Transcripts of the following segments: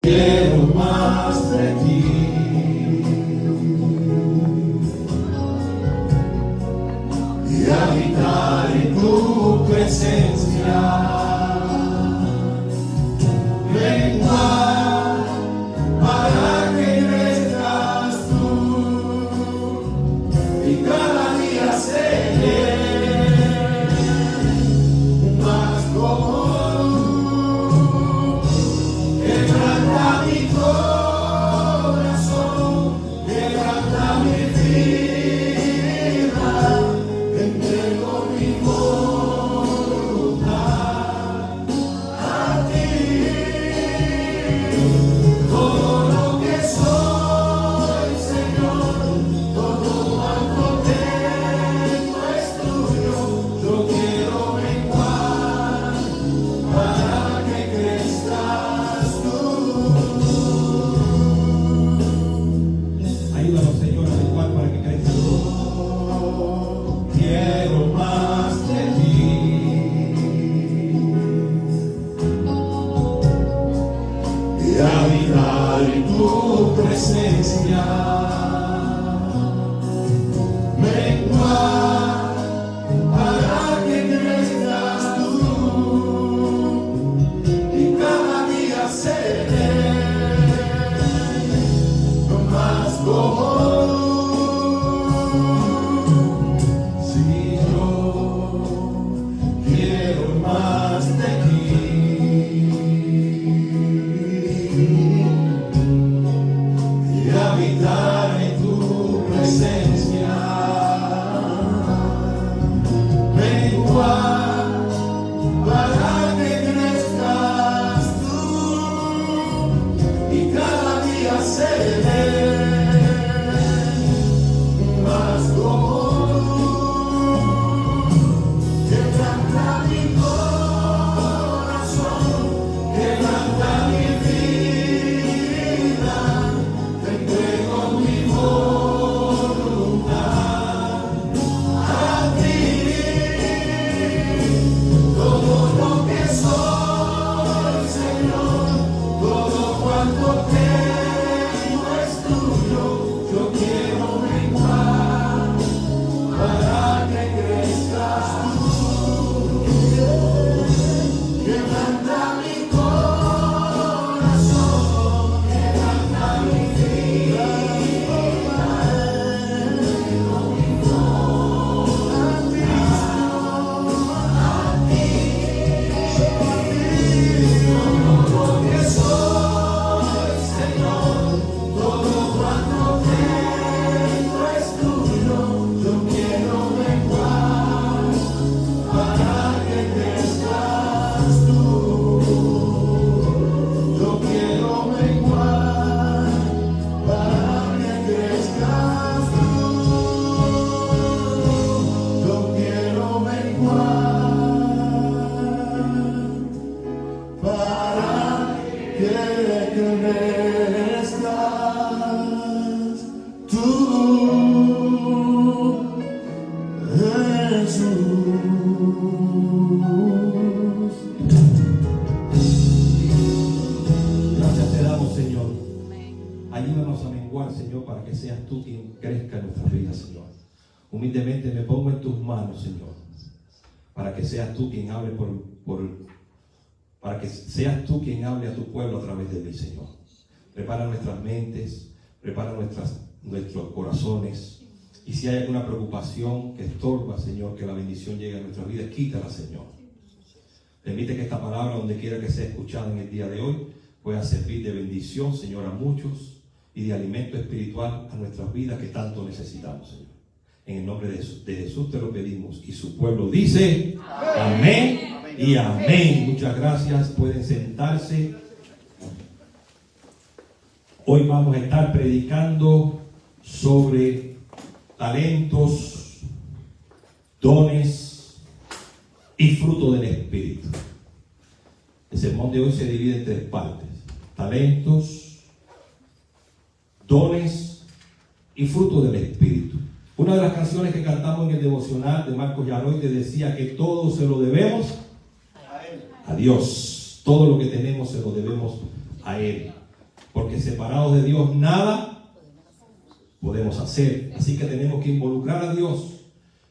Quiero más de ti. Y habitar en tu presencia. Venga para que crezcas tú y cada día seré más como tú. Quebranta mi corazón, quebranta mi vida, te entrego mi voluntad a ti. Todo lo que soy, Señor, todo cuanto tengo es tuyo. Yo quiero menguar para que crezcas tú. Ayúdanos, Señor, a menguar para que crezca. Quiero más de ti. Y habitar en tu presencia. Menguar para que crezcas tú y cada día seré más como tú. Si yo quiero más de ti y habitar en tu presencia, menguar para que crezcas tú y cada día seré más como tú. Quebranta mi corazón, quebranta mi vida, te entrego mi voluntad a ti. Todo lo que soy, Señor, todo cuanto tengo es tuyo. Yo quiero menguar para que crezcas tú. Quebranta mi corazón, quebranta mi vida, tengo mi voluntad a ti. Todo lo que soy, Señor, todo cuanto tengo es tuyo. Yo quiero menguar para que crezcas tú. Yo quiero menguar para que crezcas tú. Yo quiero menguar para que crezcas tú, Jesús. Gracias te damos, Señor. Ayúdanos a menguar, Señor, para que seas tú quien crezca en nuestras vidas, Señor. Humildemente me pongo en tus manos, Señor, para que seas tú quien hable para que seas tú quien hable a tu pueblo a través de mí, Señor. Prepara nuestras mentes, prepara nuestros corazones. Y si hay alguna preocupación que estorba, Señor, que la bendición llegue a nuestras vidas, quítala, Señor. Permite que esta palabra, donde quiera que sea escuchada en el día de hoy, pueda servir de bendición, Señor, a muchos y de alimento espiritual a nuestras vidas que tanto necesitamos, Señor. En el nombre de Jesús te lo pedimos. Y su pueblo dice amén y amén. Muchas gracias. Pueden sentarse. Hoy vamos a estar predicando sobre talentos, dones y fruto del Espíritu. El sermón de hoy se divide en 3 partes: talentos, dones y fruto del Espíritu. Una de las canciones que cantamos en el devocional de Marcos Yaroy te decía que todo se lo debemos a Dios. Todo lo que tenemos se lo debemos a Él. porque separados de Dios nada podemos hacer. Así que tenemos que involucrar a Dios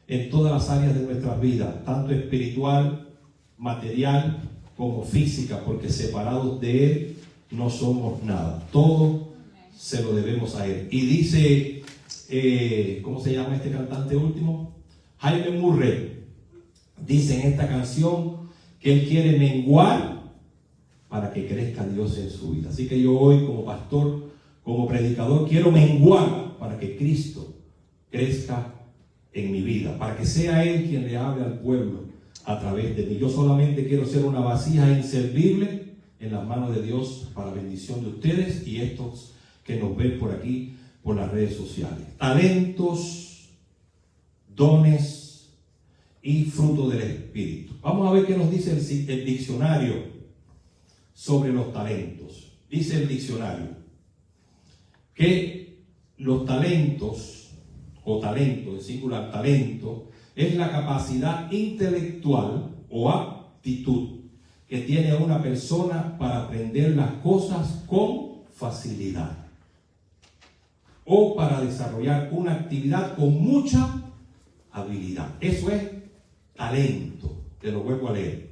en todas las áreas de nuestras vidas, tanto espiritual, material como física, porque separados de Él no somos nada. Todo se lo debemos a Él. Y dice, ¿cómo se llama este cantante último? Jaime Murray. Dice en esta canción que Él quiere menguar para que crezca Dios en su vida. Así que yo hoy, como pastor, como predicador, quiero menguar para que Cristo crezca en mi vida, para que sea Él quien le hable al pueblo a través de mí. Yo solamente quiero ser una vasija inservible en las manos de Dios para bendición de ustedes y estos que nos ven por aquí, por las redes sociales. Talentos, dones y fruto del Espíritu. Vamos a ver qué nos dice el diccionario sobre los talentos. Dice el diccionario que los talentos, o talento, en singular talento, es la capacidad intelectual o aptitud que tiene una persona para aprender las cosas con facilidad o para desarrollar una actividad con mucha habilidad. Eso es talento. Te lo vuelvo a leer.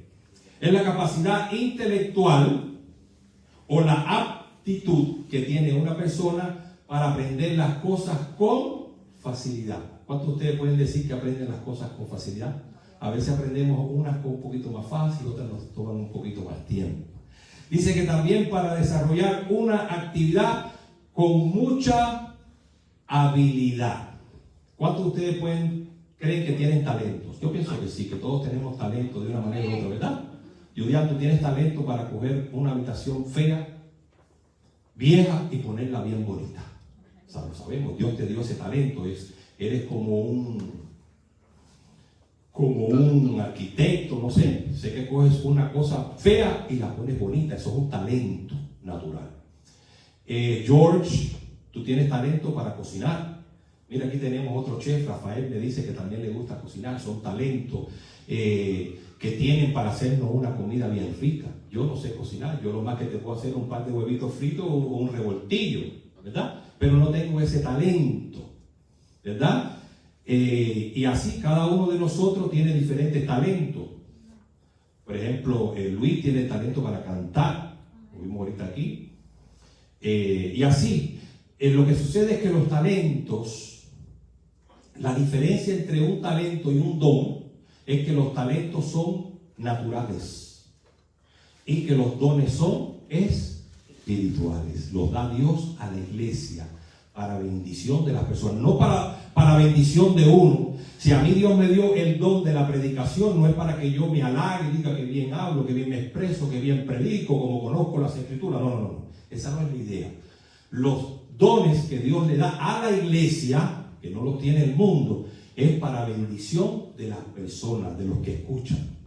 Es la capacidad intelectual o la aptitud que tiene una persona para aprender las cosas con facilidad. ¿Cuántos de ustedes pueden decir que aprenden las cosas con facilidad? A veces aprendemos unas con un poquito más fácil, otras nos toman un poquito más tiempo. Dice que también para desarrollar una actividad con mucha habilidad. ¿Cuántos de ustedes creen que tienen talentos? Yo pienso que sí, que todos tenemos talento de una manera u otra, ¿verdad? Julián, tú tienes talento para coger una habitación fea, vieja y ponerla bien bonita. O sea, lo sabemos, Dios te dio ese talento, eres como un arquitecto, no sé que coges una cosa fea y la pones bonita, eso es un talento natural. George, tú tienes talento para cocinar. Mira, aquí tenemos otro chef, Rafael me dice que también le gusta cocinar, son talentos que tienen para hacernos una comida bien rica. Yo no sé cocinar, yo lo más que te puedo hacer un par de huevitos fritos o un revoltillo, ¿verdad? Pero no tengo ese talento, ¿verdad? Y así cada uno de nosotros tiene diferentes talentos. Por ejemplo, Luis tiene talento para cantar, lo vimos ahorita aquí. Y así, lo que sucede es que los talentos, la diferencia entre un talento y un don, es que los talentos son naturales y que los dones son espirituales. Los da Dios a la iglesia para bendición de las personas, no para bendición de uno. Si a mí Dios me dio el don de la predicación, no es para que yo me halague y diga que bien hablo, que bien me expreso, que bien predico, como conozco las escrituras. No. Esa no es la idea. Los dones que Dios le da a la iglesia, que no los tiene el mundo, es para bendición de las personas, de los que escuchan.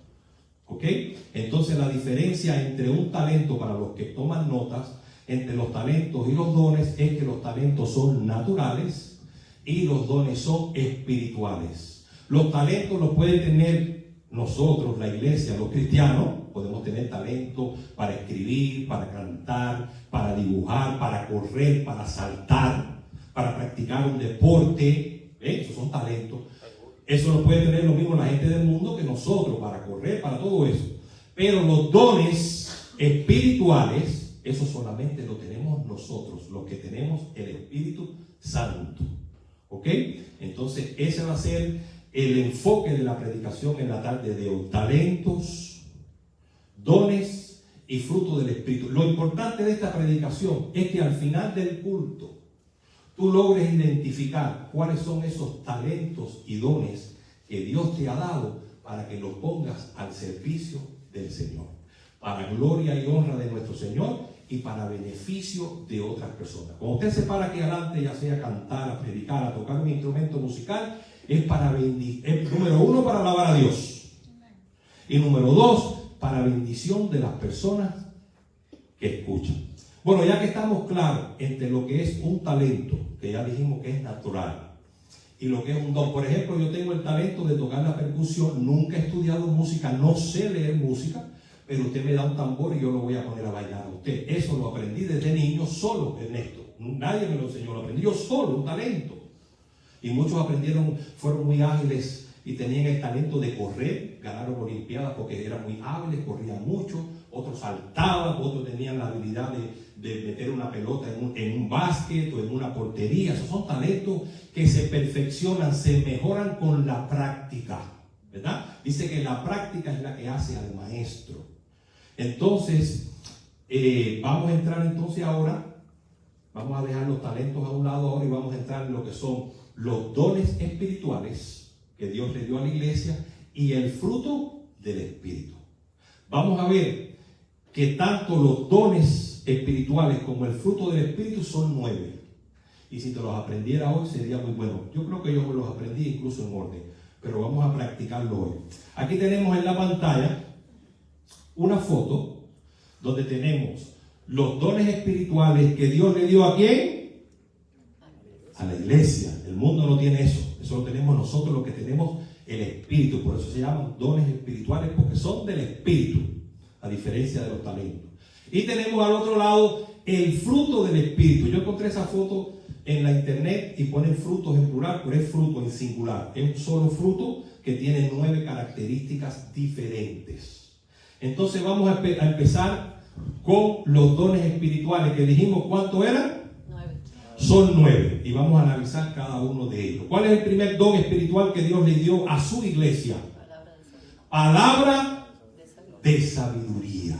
¿Ok? Entonces la diferencia entre un talento, para los que toman notas, entre los talentos y los dones, es que los talentos son naturales y los dones son espirituales. Los talentos los puede tener nosotros, la iglesia, los cristianos. Podemos tener talento para escribir, para cantar, para dibujar, para correr, para saltar, para practicar un deporte. Esos son talentos. Eso lo puede tener lo mismo la gente del mundo que nosotros, para correr, para todo eso. Pero los dones espirituales, eso solamente lo tenemos nosotros, los que tenemos el Espíritu Santo. ¿Ok? Entonces ese va a ser el enfoque de la predicación en la tarde de hoy. Talentos, dones y fruto del Espíritu. Lo importante de esta predicación es que al final del culto tú logres identificar cuáles son esos talentos y dones que Dios te ha dado para que los pongas al servicio del Señor, para gloria y honra de nuestro Señor y para beneficio de otras personas. Cuando usted se para aquí adelante, ya sea a cantar, a predicar, a tocar un instrumento musical, es para número uno, para alabar a Dios, y número dos, para bendición de las personas que escuchan. Bueno, ya que estamos claros entre lo que es un talento, que ya dijimos que es natural, y lo que es un don. Por ejemplo, yo tengo el talento de tocar la percusión, nunca he estudiado música, no sé leer música, pero usted me da un tambor y yo lo voy a poner a bailar a usted. Eso lo aprendí desde niño solo, Ernesto. Nadie me lo enseñó, lo aprendí yo solo, un talento. Y muchos aprendieron, fueron muy ágiles y tenían el talento de correr, ganaron olimpiadas porque eran muy hábiles, corrían mucho, otros saltaban, otros tenían la habilidad de meter una pelota en un básquet o en una portería. Esos son talentos que se perfeccionan, se mejoran con la práctica, ¿verdad? Dice que la práctica es la que hace al maestro. Entonces, vamos a entrar entonces ahora, vamos a dejar los talentos a un lado ahora y vamos a entrar en lo que son los dones espirituales que Dios le dio a la iglesia y el fruto del Espíritu. Vamos a ver que tanto los dones espirituales como el fruto del Espíritu son 9. Y si te los aprendiera hoy sería muy bueno. Yo creo que yo me los aprendí incluso en orden, pero vamos a practicarlo hoy. Aquí tenemos en la pantalla una foto donde tenemos los dones espirituales que Dios le dio ¿a quién? A la iglesia. El mundo no tiene eso. Eso lo tenemos nosotros, lo que tenemos el Espíritu. Por eso se llaman dones espirituales, porque son del Espíritu, a diferencia de los talentos. Y tenemos al otro lado el fruto del Espíritu. Yo encontré esa foto en la internet y ponen frutos en plural, pero es fruto en singular. Es un solo fruto que tiene 9 características diferentes. Entonces vamos a empezar con los dones espirituales que dijimos. ¿Cuántos eran? 9. Son 9 y vamos a analizar cada uno de ellos. ¿Cuál es el primer don espiritual que Dios le dio a su iglesia? Palabra de sabiduría.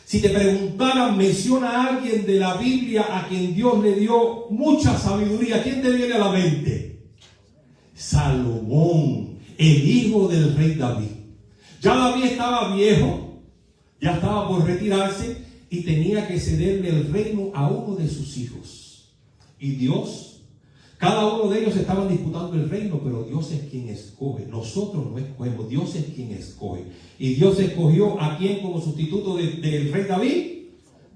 Si te preguntaran, menciona a alguien de la Biblia a quien Dios le dio mucha sabiduría, ¿quién te viene a la mente? Salomón, el hijo del rey David. Ya David estaba viejo, ya estaba por retirarse y tenía que cederle el reino a uno de sus hijos. Y Dios, cada uno de ellos estaban disputando el reino, pero Dios es quien escoge. Nosotros no escogemos, Dios es quien escoge. Y Dios escogió a quien como sustituto del rey David,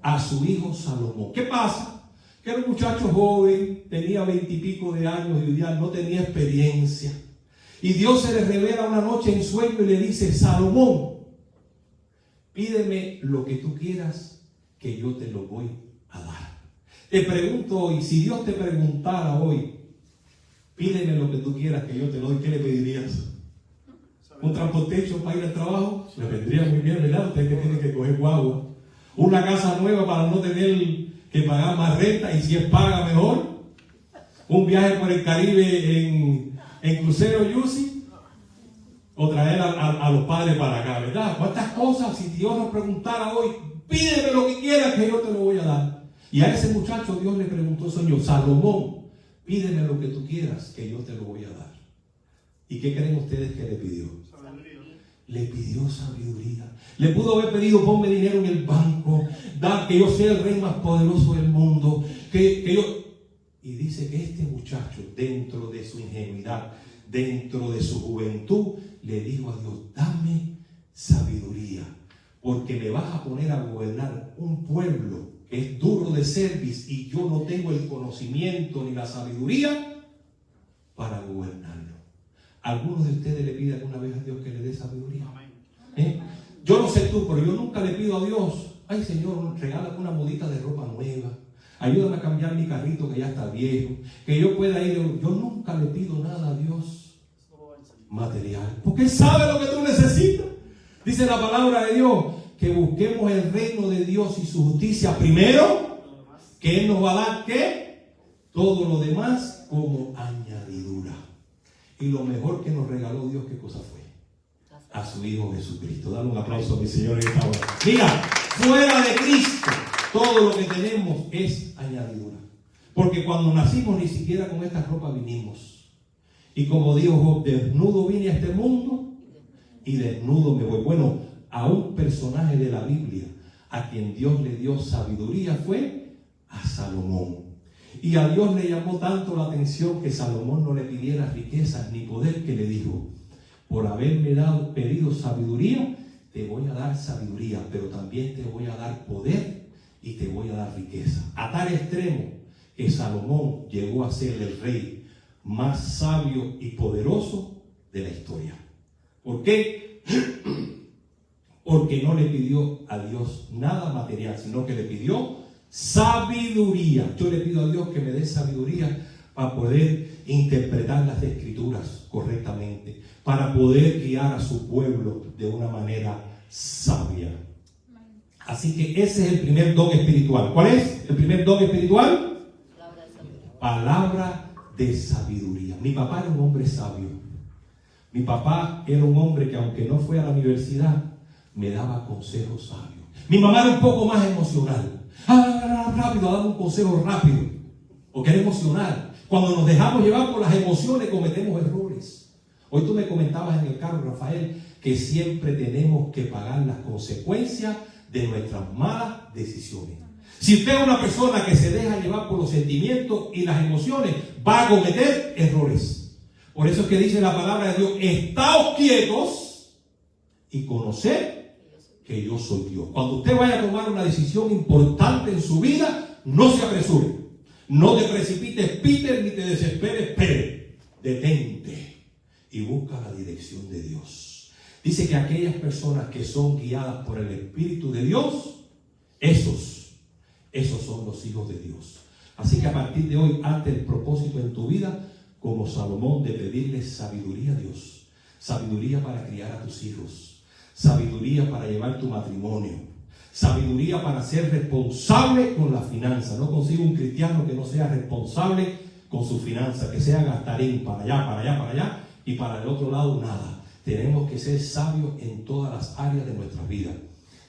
a su hijo Salomón. ¿Qué pasa? Que era un muchacho joven, tenía 20 y pico de años y ya no tenía experiencia. Y Dios se le revela una noche en sueño y le dice: Salomón, pídeme lo que tú quieras, que yo te lo voy a dar. Te pregunto hoy, si Dios te preguntara hoy, pídeme lo que tú quieras que yo te lo doy, ¿qué le pedirías? ¿Un transportation para ir al trabajo? Le vendría muy bien, ¿verdad? Usted que tiene que coger guagua. Una casa nueva para no tener que pagar más renta y si es paga mejor. Un viaje por el Caribe en crucero Yusi. O traer a los padres para acá, ¿verdad? ¿Cuántas cosas? Si Dios nos preguntara hoy, pídeme lo que quieras que yo te lo voy a dar. Y a ese muchacho Dios le preguntó, Señor, Salomón, pídeme lo que tú quieras que yo te lo voy a dar. ¿Y qué creen ustedes que le pidió? Le pidió sabiduría. Le pudo haber pedido: ponme dinero en el banco, da que yo sea el rey más poderoso del mundo, que yo... Y dice que este muchacho, dentro de su ingenuidad, dentro de su juventud, le dijo a Dios: dame sabiduría, porque me vas a poner a gobernar un pueblo que es duro de cerviz y yo no tengo el conocimiento ni la sabiduría para gobernarlo. ¿Algunos de ustedes le piden alguna vez a Dios que le dé sabiduría? Yo no sé tú, pero yo nunca le pido a Dios: ay Señor, regálame una modita de ropa nueva, ayúdame a cambiar mi carrito que ya está viejo, que yo pueda ir. Yo nunca le pido nada a Dios material, porque Él sabe lo que tú necesitas. Dice la palabra de Dios que busquemos el reino de Dios y su justicia primero, que Él nos va a dar ¿qué? Todo lo demás como añadidura. Y lo mejor que nos regaló Dios, ¿qué cosa fue? A su Hijo Jesucristo. Dale un aplauso a mi Señor en esta hora. Mira, fuera de Cristo, todo lo que tenemos es añadidura. Porque cuando nacimos ni siquiera con esta ropa vinimos. Y como dijo Job, desnudo vine a este mundo y desnudo me voy. Bueno, a un personaje de la Biblia a quien Dios le dio sabiduría fue a Salomón. Y a Dios le llamó tanto la atención que Salomón no le pidiera riquezas ni poder, que le dijo: por haberme pedido sabiduría, te voy a dar sabiduría, pero también te voy a dar poder y te voy a dar riqueza. A tal extremo que Salomón llegó a ser el rey más sabio y poderoso de la historia. ¿Por qué? porque no le pidió a Dios nada material, sino que le pidió sabiduría. Yo le pido a Dios que me dé sabiduría para poder interpretar las escrituras correctamente, para poder guiar a su pueblo de una manera sabia. Así que ese es el primer don espiritual. ¿Cuál es el primer don espiritual? Palabra de sabiduría. Mi papá era un hombre sabio. Mi papá era un hombre que, aunque no fue a la universidad, me daba consejos sabios. Mi mamá era un poco más emocional. Rápido, daba un consejo rápido, porque era emocional. Cuando nos dejamos llevar por las emociones, cometemos errores. Hoy tú me comentabas en el carro, Rafael, que siempre tenemos que pagar las consecuencias de nuestras malas decisiones. Si usted es una persona que se deja llevar por los sentimientos y las emociones, va a cometer errores. Por eso es que dice la palabra de Dios: estáos quietos y conoced que yo soy Dios. Cuando usted vaya a tomar una decisión importante en su vida, no se apresure. No te precipites, Peter, ni te desesperes, espere. Detente y busca la dirección de Dios. Dice que aquellas personas que son guiadas por el Espíritu de Dios, esos son los hijos de Dios. Así que a partir de hoy, hazte el propósito en tu vida, como Salomón, de pedirle sabiduría a Dios. Sabiduría para criar a tus hijos. Sabiduría para llevar tu matrimonio. Sabiduría para ser responsable con la finanza. No consigo un cristiano que no sea responsable con su finanza, que sea gastarín para allá, para allá, para allá, y para el otro lado nada. Tenemos que ser sabios en todas las áreas de nuestra vida.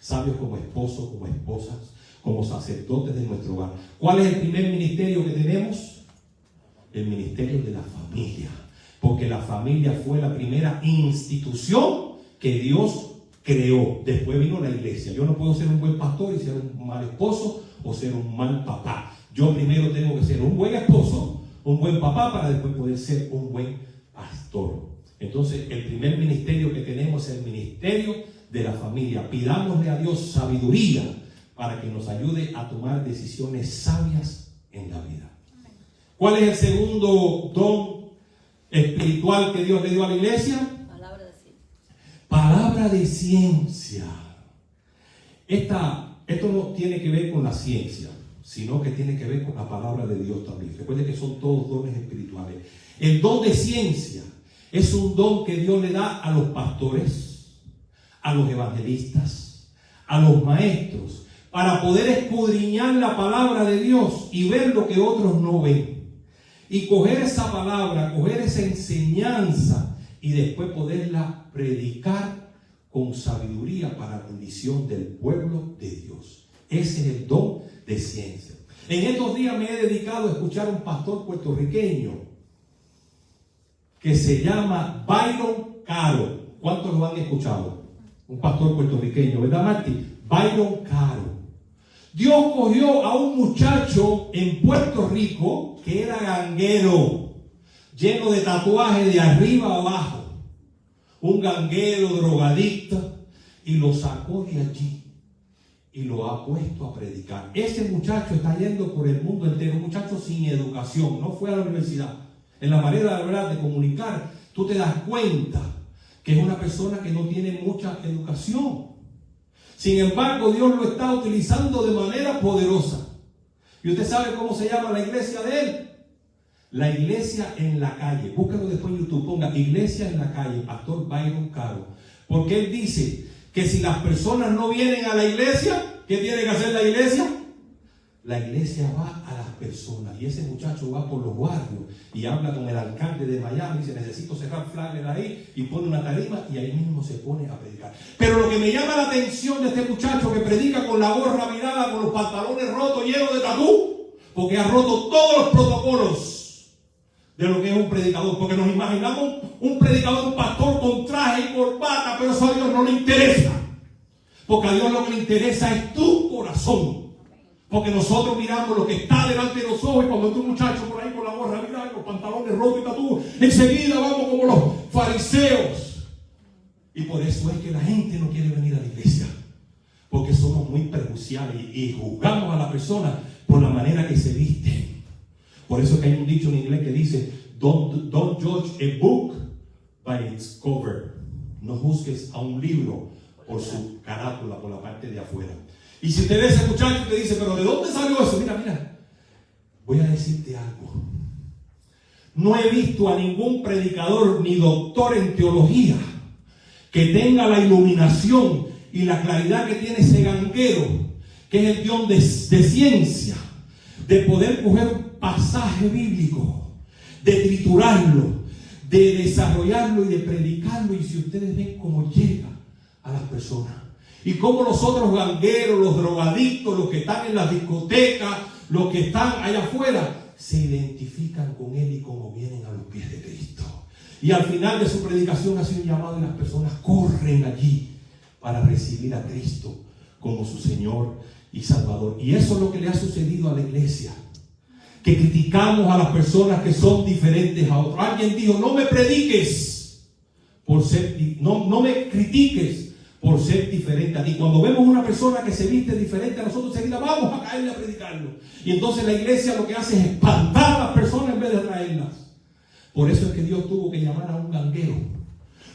Sabios como esposos, como esposas, como sacerdotes de nuestro hogar. ¿Cuál es el primer ministerio que tenemos? El ministerio de la familia. Porque la familia fue la primera institución que Dios creó. Después vino la iglesia. Yo no puedo ser un buen pastor y ser un mal esposo o ser un mal papá. Yo primero tengo que ser un buen esposo, un buen papá, para después poder ser un buen pastor. Entonces, el primer ministerio que tenemos es el ministerio de la familia. Pidámosle a Dios sabiduría para que nos ayude a tomar decisiones sabias en la vida. ¿Cuál es el segundo don espiritual que Dios le dio a la iglesia? Palabra de ciencia. Esto no tiene que ver con la ciencia, sino que tiene que ver con la palabra de Dios también. Recuerden que son todos dones espirituales. El don de ciencia es un don que Dios le da a los pastores, a los evangelistas, a los maestros, para poder escudriñar la palabra de Dios y ver lo que otros no ven. Y coger esa palabra, coger esa enseñanza y después poderla predicar con sabiduría para la bendición del pueblo de Dios. Ese es el don de ciencia. En estos días me he dedicado a escuchar a un pastor puertorriqueño que se llama Byron Caro. ¿Cuántos lo han escuchado? Un pastor puertorriqueño, ¿verdad, Marty? Byron Caro. Dios cogió a un muchacho en Puerto Rico que era ganguero, lleno de tatuajes de arriba a abajo, un ganguero drogadicto, y lo sacó de allí y lo ha puesto a predicar. Ese muchacho está yendo por el mundo entero, un muchacho sin educación, no fue a la universidad. En la manera de hablar, de comunicar, tú te das cuenta que es una persona que no tiene mucha educación. Sin embargo, Dios lo está utilizando de manera poderosa. ¿Y usted sabe cómo se llama la iglesia de él? La iglesia en la calle. Búscalo después en YouTube, ponga iglesia en la calle, Pastor Byron Caro. Porque él dice que si las personas no vienen a la iglesia, ¿qué tiene que hacer la iglesia? La iglesia va a las personas. Y ese muchacho va por los barrios y habla con el alcalde de Miami. Dice: necesito cerrar flagler ahí, y pone una tarima y ahí mismo se pone a predicar. Pero lo que me llama la atención de este muchacho, que predica con la gorra virada, con los pantalones rotos, llenos de tatú, porque ha roto todos los protocolos de lo que es un predicador. Porque nos imaginamos un predicador, un pastor con traje y corbata, pero eso a Dios no le interesa. Porque a Dios lo que le interesa es tu corazón. Porque nosotros miramos lo que está delante de los ojos, y cuando hay un muchacho por ahí con la gorra virada y los pantalones rotos y tatú, enseguida vamos como los fariseos. Y por eso es que la gente no quiere venir a la iglesia, porque somos muy prejuiciales y juzgamos a la persona por la manera que se viste. Por eso es que hay un dicho en inglés que dice: don't judge a book by its cover. No juzgues a un libro por su carátula, por la parte de afuera. Y si usted ve a ese muchacho y te dice, pero ¿de dónde salió eso? Mira, voy a decirte algo. No he visto a ningún predicador ni doctor en teología que tenga la iluminación y la claridad que tiene ese ganguero, que es el Dios de ciencia, de poder coger un pasaje bíblico, de triturarlo, de desarrollarlo y de predicarlo. Y si ustedes ven cómo llega a las personas y cómo los otros gangueros, los drogadictos, los que están en las discotecas, los que están allá afuera, se identifican con él y cómo vienen a los pies de Cristo. Y al final de su predicación hace un llamado y las personas corren allí para recibir a Cristo como su Señor y Salvador. Y eso es lo que le ha sucedido a la iglesia, que criticamos a las personas que son diferentes a otros. Alguien dijo, no me prediques por ser, no me critiques por ser diferente a ti. Cuando vemos una persona que se viste diferente a nosotros, enseguida vamos a caerle a predicarlo. Y entonces la iglesia lo que hace es espantar a las personas en vez de atraerlas. Por eso es que Dios tuvo que llamar a un ganguero,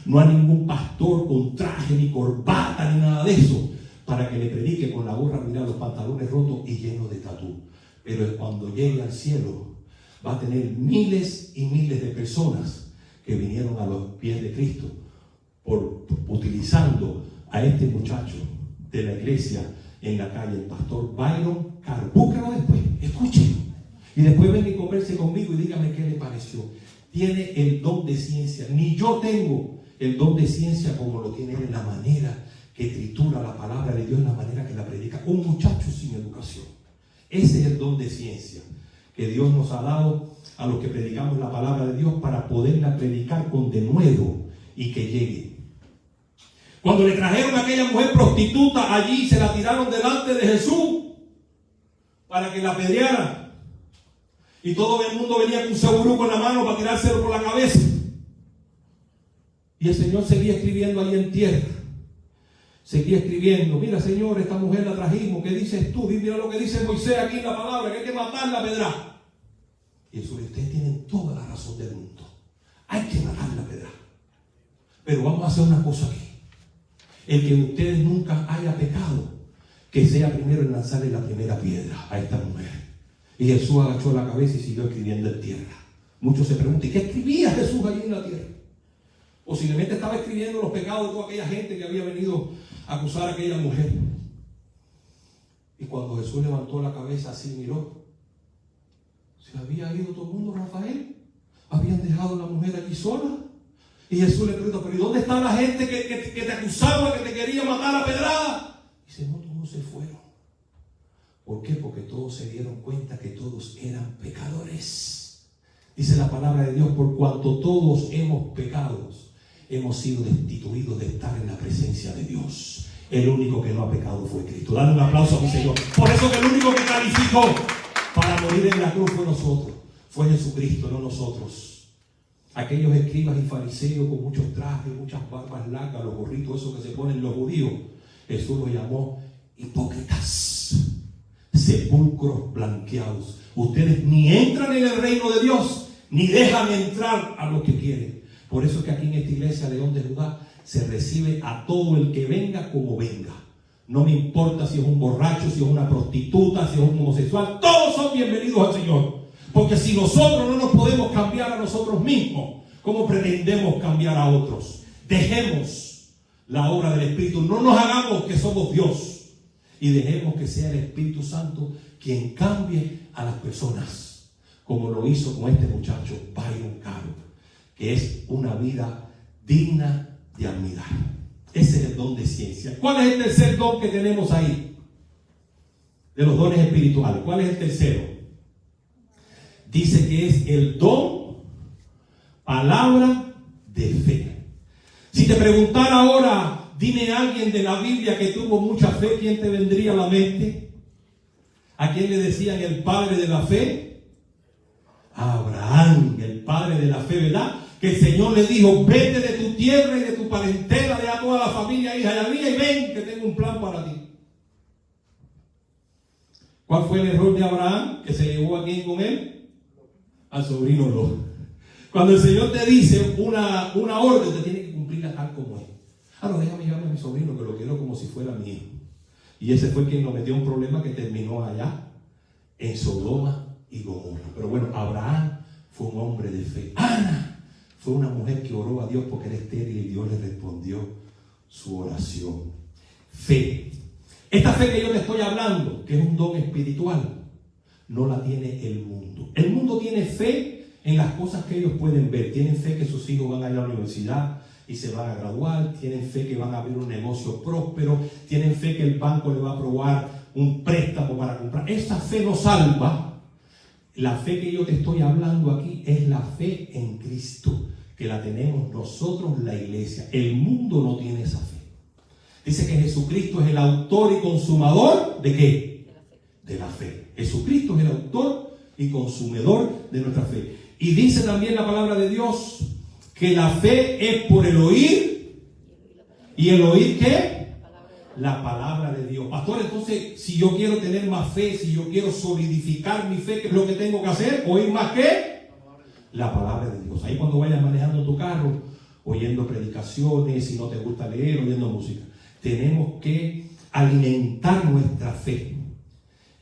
no a ningún pastor con traje ni corbata ni nada de eso, para que le predique con la gorra, mira, los pantalones rotos y llenos de tatú. Pero cuando llegue al cielo va a tener miles y miles de personas que vinieron a los pies de Cristo utilizando a este muchacho de la iglesia en la calle, el pastor Byron Caro. Búsquelo después, escúchenlo. Y después venga y converse conmigo y dígame qué le pareció. Tiene el don de ciencia. Ni yo tengo el don de ciencia como lo tiene él, en la manera que tritura la palabra de Dios, en la manera que la predica. Un muchacho sin educación. Ese es el don de ciencia que Dios nos ha dado a los que predicamos la palabra de Dios, para poderla predicar con denuedo y que llegue. Cuando le trajeron a aquella mujer prostituta allí, se la tiraron delante de Jesús para que la apedrearan. Y todo el mundo venía con un seguro en la mano para tirárselo por la cabeza. Y el Señor seguía escribiendo ahí en tierra. Seguía escribiendo, mira Señor, esta mujer la trajimos, ¿qué dices tú? Mira lo que dice Moisés aquí en la palabra, que hay que matarla a pedra. Y eso, ustedes tienen toda la razón del mundo. Hay que matarla a pedra. Pero vamos a hacer una cosa aquí. El que ustedes nunca haya pecado, que sea primero en lanzarle la primera piedra a esta mujer. Y Jesús agachó la cabeza y siguió escribiendo en tierra. Muchos se preguntan, ¿qué escribía Jesús allí en la tierra? Posiblemente estaba escribiendo los pecados de toda aquella gente que había venido a acusar a aquella mujer. Y cuando Jesús levantó la cabeza así, miró. ¿Se había ido todo el mundo, Rafael? ¿Habían dejado a la mujer allí sola? Y Jesús le preguntó, pero ¿y dónde está la gente que te acusaba, que te quería matar a pedrada? Y dice, no, todos se fueron. ¿Por qué? Porque todos se dieron cuenta que todos eran pecadores. Dice la palabra de Dios, por cuanto todos hemos pecado, hemos sido destituidos de estar en la presencia de Dios. El único que no ha pecado fue Cristo. Dale un aplauso a mi Señor. Por eso que el único que calificó para morir en la cruz fue nosotros. Fue Jesucristo, no nosotros. Aquellos escribas y fariseos con muchos trajes, muchas barbas largas, los gorritos esos que se ponen los judíos, Jesús los llamó hipócritas, sepulcros blanqueados. Ustedes ni entran en el reino de Dios, ni dejan entrar a los que quieren. Por eso es que aquí en esta iglesia León de Judá se recibe a todo el que venga como venga. No me importa si es un borracho, si es una prostituta, si es un homosexual. Todos son bienvenidos al Señor. Porque si nosotros no nos podemos cambiar a nosotros mismos, ¿cómo pretendemos cambiar a otros? Dejemos la obra del Espíritu. No nos hagamos que somos Dios. Y dejemos que sea el Espíritu Santo quien cambie a las personas. Como lo hizo con este muchacho, Byron Caro, que es una vida digna de admirar. Ese es el don de ciencia. ¿Cuál es el tercer don que tenemos ahí? De los dones espirituales. ¿Cuál es el tercero? Dice que es el don, palabra de fe. Si te preguntara ahora, dime a alguien de la Biblia que tuvo mucha fe, ¿quién te vendría a la mente? ¿A quién le decían el padre de la fe? Abraham, el padre de la fe, ¿verdad? Que el Señor le dijo, vete de tu tierra y de tu parentela, de a toda la familia, hija y mía, y ven que tengo un plan para ti. ¿Cuál fue el error de Abraham? Que se llevó a quién con él? Al sobrino Lot. Cuando el Señor te dice una orden, te tiene que cumplirla tal como es. Ah, no, déjame llamarle a mi sobrino que lo quiero como si fuera mi hijo. Y ese fue quien nos metió un problema que terminó allá en Sodoma y Gomorra. Pero bueno, Abraham fue un hombre de fe. Ana fue una mujer que oró a Dios porque era estéril y Dios le respondió su oración. Fe. Esta fe que yo le estoy hablando, que es un don espiritual, no la tiene el mundo. El mundo tiene fe en las cosas que ellos pueden ver. Tienen fe que sus hijos van a ir a la universidad y se van a graduar. Tienen fe que van a abrir un negocio próspero. Tienen fe que el banco le va a aprobar un préstamo para comprar. Esa fe no salva. La fe que yo te estoy hablando aquí es la fe en Cristo, que la tenemos nosotros, la iglesia. El mundo no tiene esa fe. Dice que Jesucristo es el autor y consumador ¿de qué? De la fe. Jesucristo es el autor y consumidor de nuestra fe. Y dice también la palabra de Dios que la fe es por el oír. ¿Y el oír qué? La palabra de Dios. Pastor, entonces, si yo quiero tener más fe, si yo quiero solidificar mi fe, ¿qué es lo que tengo que hacer? ¿Oír más qué? La palabra de Dios. Ahí cuando vayas manejando tu carro, oyendo predicaciones, si no te gusta leer, oyendo música. Tenemos que alimentar nuestra fe.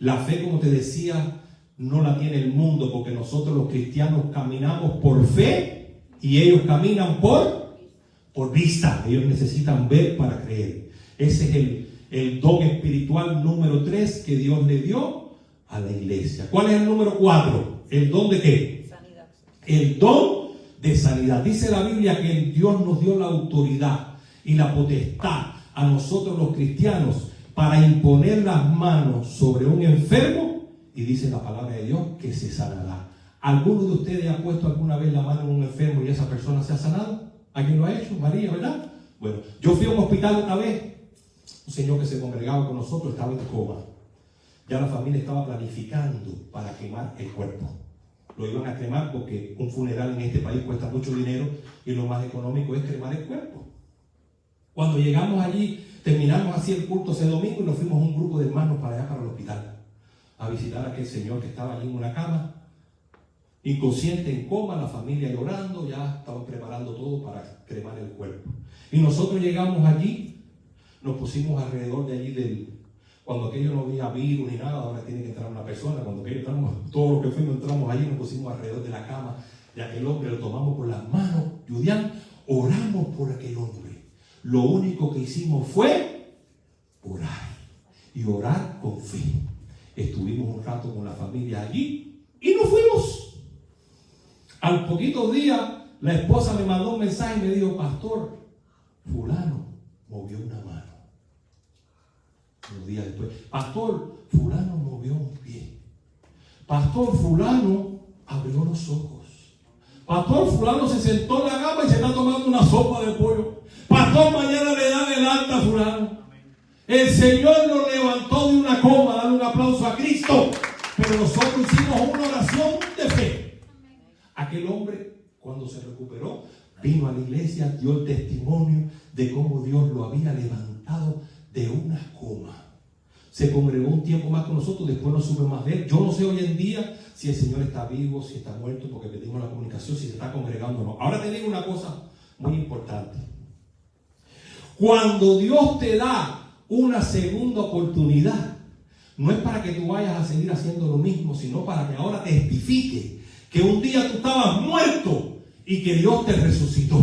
La fe, como te decía, no la tiene el mundo, porque nosotros los cristianos caminamos por fe y ellos caminan por vista. Ellos necesitan ver para creer. Ese es el don espiritual número 3 que Dios le dio a la iglesia. ¿Cuál es el número 4? ¿El don de qué? Sanidad. El don de sanidad. Dice la Biblia que Dios nos dio la autoridad y la potestad a nosotros los cristianos para imponer las manos sobre un enfermo, y dice la palabra de Dios que se sanará. ¿Alguno de ustedes ha puesto alguna vez la mano en un enfermo y esa persona se ha sanado? ¿Alguien lo ha hecho? María, ¿verdad? Bueno, yo fui a un hospital una vez. Un señor que se congregaba con nosotros estaba en coma. Ya la familia estaba planificando para quemar el cuerpo. Lo iban a quemar porque un funeral en este país cuesta mucho dinero y lo más económico es cremar el cuerpo. Cuando llegamos allí, terminamos así el culto ese domingo y nos fuimos un grupo de hermanos para allá, para el hospital, a visitar a aquel señor que estaba allí en una cama, inconsciente, en coma, la familia llorando, ya estaban preparando todo para cremar el cuerpo. Y nosotros llegamos allí, nos pusimos alrededor de allí cuando aquello no había virus ni nada, ahora tiene que entrar una persona, cuando aquello entramos, todos los que fuimos entramos allí, nos pusimos alrededor de la cama de aquel hombre, lo tomamos por las manos, Julián, oramos por aquel hombre. Lo único que hicimos fue orar, y orar con fe. Estuvimos un rato con la familia allí y nos fuimos. Al poquito día, la esposa me mandó un mensaje y me dijo: pastor, fulano movió una mano. Unos días después, pastor, fulano movió un pie. Pastor, fulano abrió los ojos. Pastor, fulano se sentó en la cama y se está tomando una sopa de pollo. Pastor, mañana le dan el alta a fulano. El Señor nos levantó de una coma. Dale un aplauso a Cristo. Pero nosotros hicimos una oración de fe. Aquel hombre, cuando se recuperó, vino a la iglesia, dio el testimonio de cómo Dios lo había levantado de una coma. Se congregó un tiempo más con nosotros, después no supe más de él. Yo no sé hoy en día si el Señor está vivo, si está muerto, porque pedimos la comunicación, si se está congregando o no. Ahora te digo una cosa muy importante. Cuando Dios te da una segunda oportunidad, no es para que tú vayas a seguir haciendo lo mismo, sino para que ahora testifique que un día tú estabas muerto y que Dios te resucitó.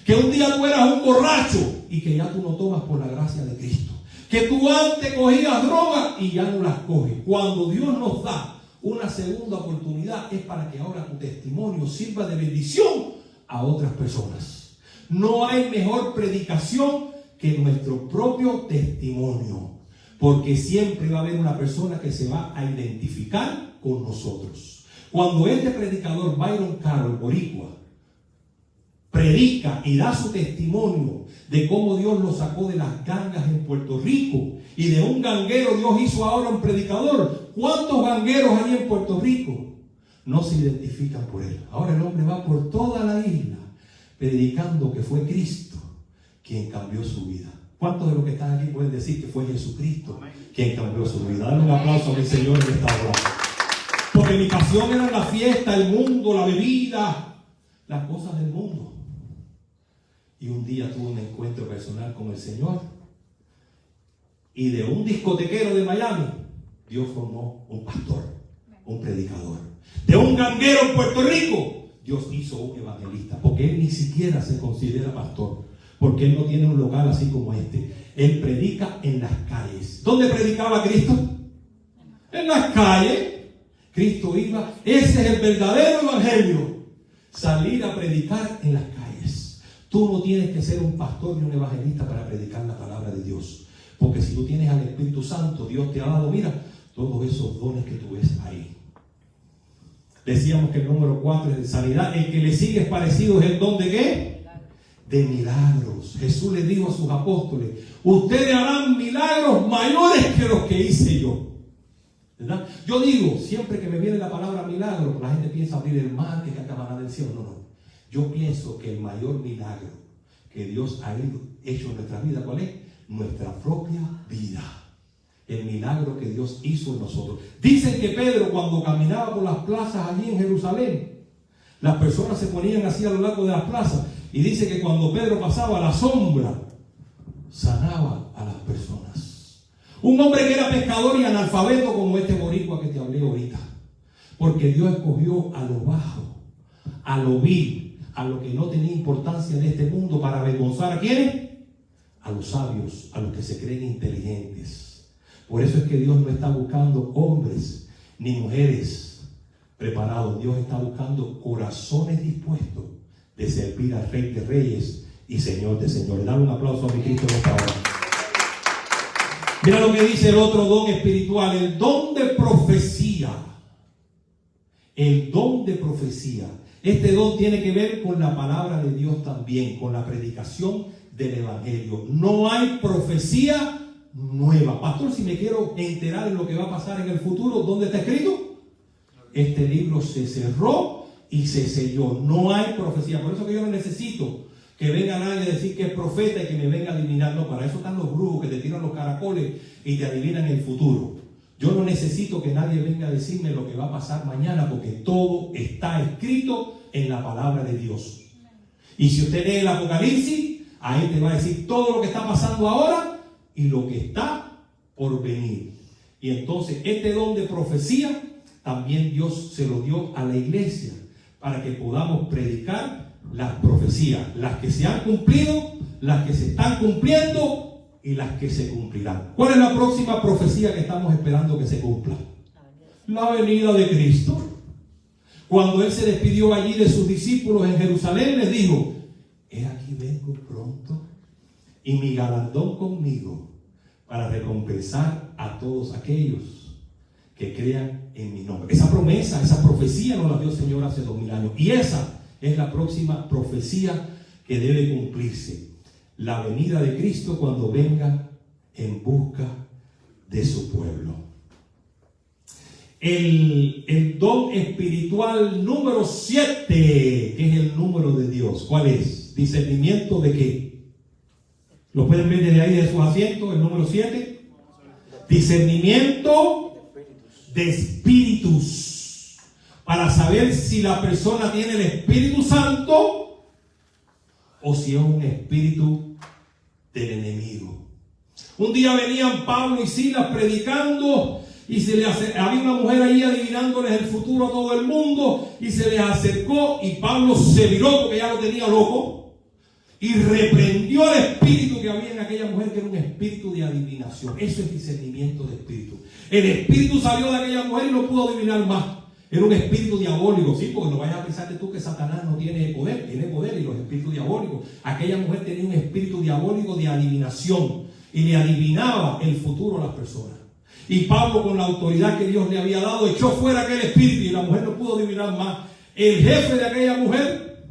Que un día tú eras un borracho y que ya tú no tomas por la gracia de Cristo. Que tú antes cogías droga y ya no las coges. Cuando Dios nos da una segunda oportunidad es para que ahora tu testimonio sirva de bendición a otras personas. No hay mejor predicación que nuestro propio testimonio, porque siempre va a haber una persona que se va a identificar con nosotros. Cuando este predicador Byron Carroll, boricua, predica y da su testimonio de cómo Dios lo sacó de las gangas en Puerto Rico, y de un ganguero Dios hizo ahora un predicador, ¿cuántos gangueros hay en Puerto Rico? No se identifican por él. Ahora el hombre va por toda la isla predicando que fue Cristo quien cambió su vida. ¿Cuántos de los que están aquí pueden decir que fue Jesucristo quien cambió su vida? Dale un aplauso a mi Señor en esta hora. Porque mi pasión era la fiesta, el mundo, la bebida, las cosas del mundo. y un día tuvo un encuentro personal con el Señor. Y de un discotequero de Miami, Dios formó un pastor, un predicador. De un ganguero en Puerto Rico, Dios hizo un evangelista, porque él ni siquiera se considera pastor, porque él no tiene un local así como este. Él predica en las calles. ¿Dónde predicaba Cristo? En las calles. Cristo iba, ese es el verdadero evangelio, salir a predicar en las calles. Tú no tienes que ser un pastor ni un evangelista para predicar la palabra de Dios, porque si tú tienes al Espíritu Santo, Dios te ha dado, mira, todos esos dones que tú ves ahí. Decíamos que el número 4 es de sanidad. El que le sigue es parecido, es el don de ¿qué? De milagros. Jesús le dijo a sus apóstoles: ustedes harán milagros mayores que los que hice yo. ¿Verdad? Yo digo, siempre que me viene la palabra milagro, la gente piensa abrir el mar, que cae maná del cielo. No. Yo pienso que el mayor milagro que Dios ha hecho en nuestra vida, ¿cuál es? Nuestra propia vida. El milagro que Dios hizo en nosotros. Dicen que Pedro, cuando caminaba por las plazas allí en Jerusalén, las personas se ponían así a lo largo de las plazas, y dice que cuando Pedro pasaba, la sombra sanaba a las personas. Un hombre que era pescador y analfabeto como este boricua que te hablé ahorita. Porque Dios escogió a lo bajo, a lo vil, a lo que no tenía importancia en este mundo, para avergonzar ¿a quiénes? A los sabios, a los que se creen inteligentes. Por eso es que Dios no está buscando hombres ni mujeres preparados. Dios está buscando corazones dispuestos de servir al Rey de Reyes y Señor de Señores. Dale un aplauso a mi Cristo en esta hora. Mira lo que dice el otro don espiritual, el don de profecía. El don de profecía. Este don tiene que ver con la palabra de Dios también, con la predicación del Evangelio. No hay profecía nueva. Pastor, si me quiero enterar de lo que va a pasar en el futuro, ¿dónde está escrito? Este libro se cerró y se selló. No hay profecía. Por eso que yo no necesito que venga nadie a decir que es profeta y que me venga a adivinar. No, para eso están los brujos que te tiran los caracoles y te adivinan el futuro. Yo no necesito que nadie venga a decirme lo que va a pasar mañana, porque todo está escrito en la palabra de Dios. Y si usted lee el Apocalipsis, ahí te va a decir todo lo que está pasando ahora y lo que está por venir. Y entonces este don de profecía también Dios se lo dio a la iglesia, para que podamos predicar las profecías, las que se han cumplido, las que se están cumpliendo y las que se cumplirán. ¿Cuál es la próxima profecía que estamos esperando que se cumpla? La venida de Cristo. Cuando Él se despidió allí de sus discípulos en Jerusalén, les dijo: he aquí vengo pronto, y mi galardón conmigo, para recompensar a todos aquellos que crean en mi nombre. Esa promesa, esa profecía nos la dio el Señor hace 2000 años. Y esa es la próxima profecía que debe cumplirse. La venida de Cristo cuando venga en busca de su pueblo. El don espiritual número 7, que es el número de Dios. ¿Cuál es? Discernimiento de qué. ¿Lo pueden ver desde ahí de sus asientos? El número 7. Discernimiento de espíritus. Para saber si la persona tiene el Espíritu Santo o si es un espíritu del enemigo. Un día venían Pablo y Silas predicando, y había una mujer ahí adivinándoles el futuro a todo el mundo, y se les acercó, y Pablo se viró porque ya lo tenía loco, y reprendió al espíritu que había en aquella mujer, que era un espíritu de adivinación. Eso es discernimiento de espíritu. El espíritu salió de aquella mujer y no pudo adivinar más. Era un espíritu diabólico, sí, porque no vayas a pensar que tú que Satanás no tiene poder. Tiene poder, y los espíritus diabólicos. Aquella mujer tenía un espíritu diabólico de adivinación y le adivinaba el futuro a las personas. Y Pablo, con la autoridad que Dios le había dado, echó fuera aquel espíritu, y la mujer no pudo adivinar más. El jefe de aquella mujer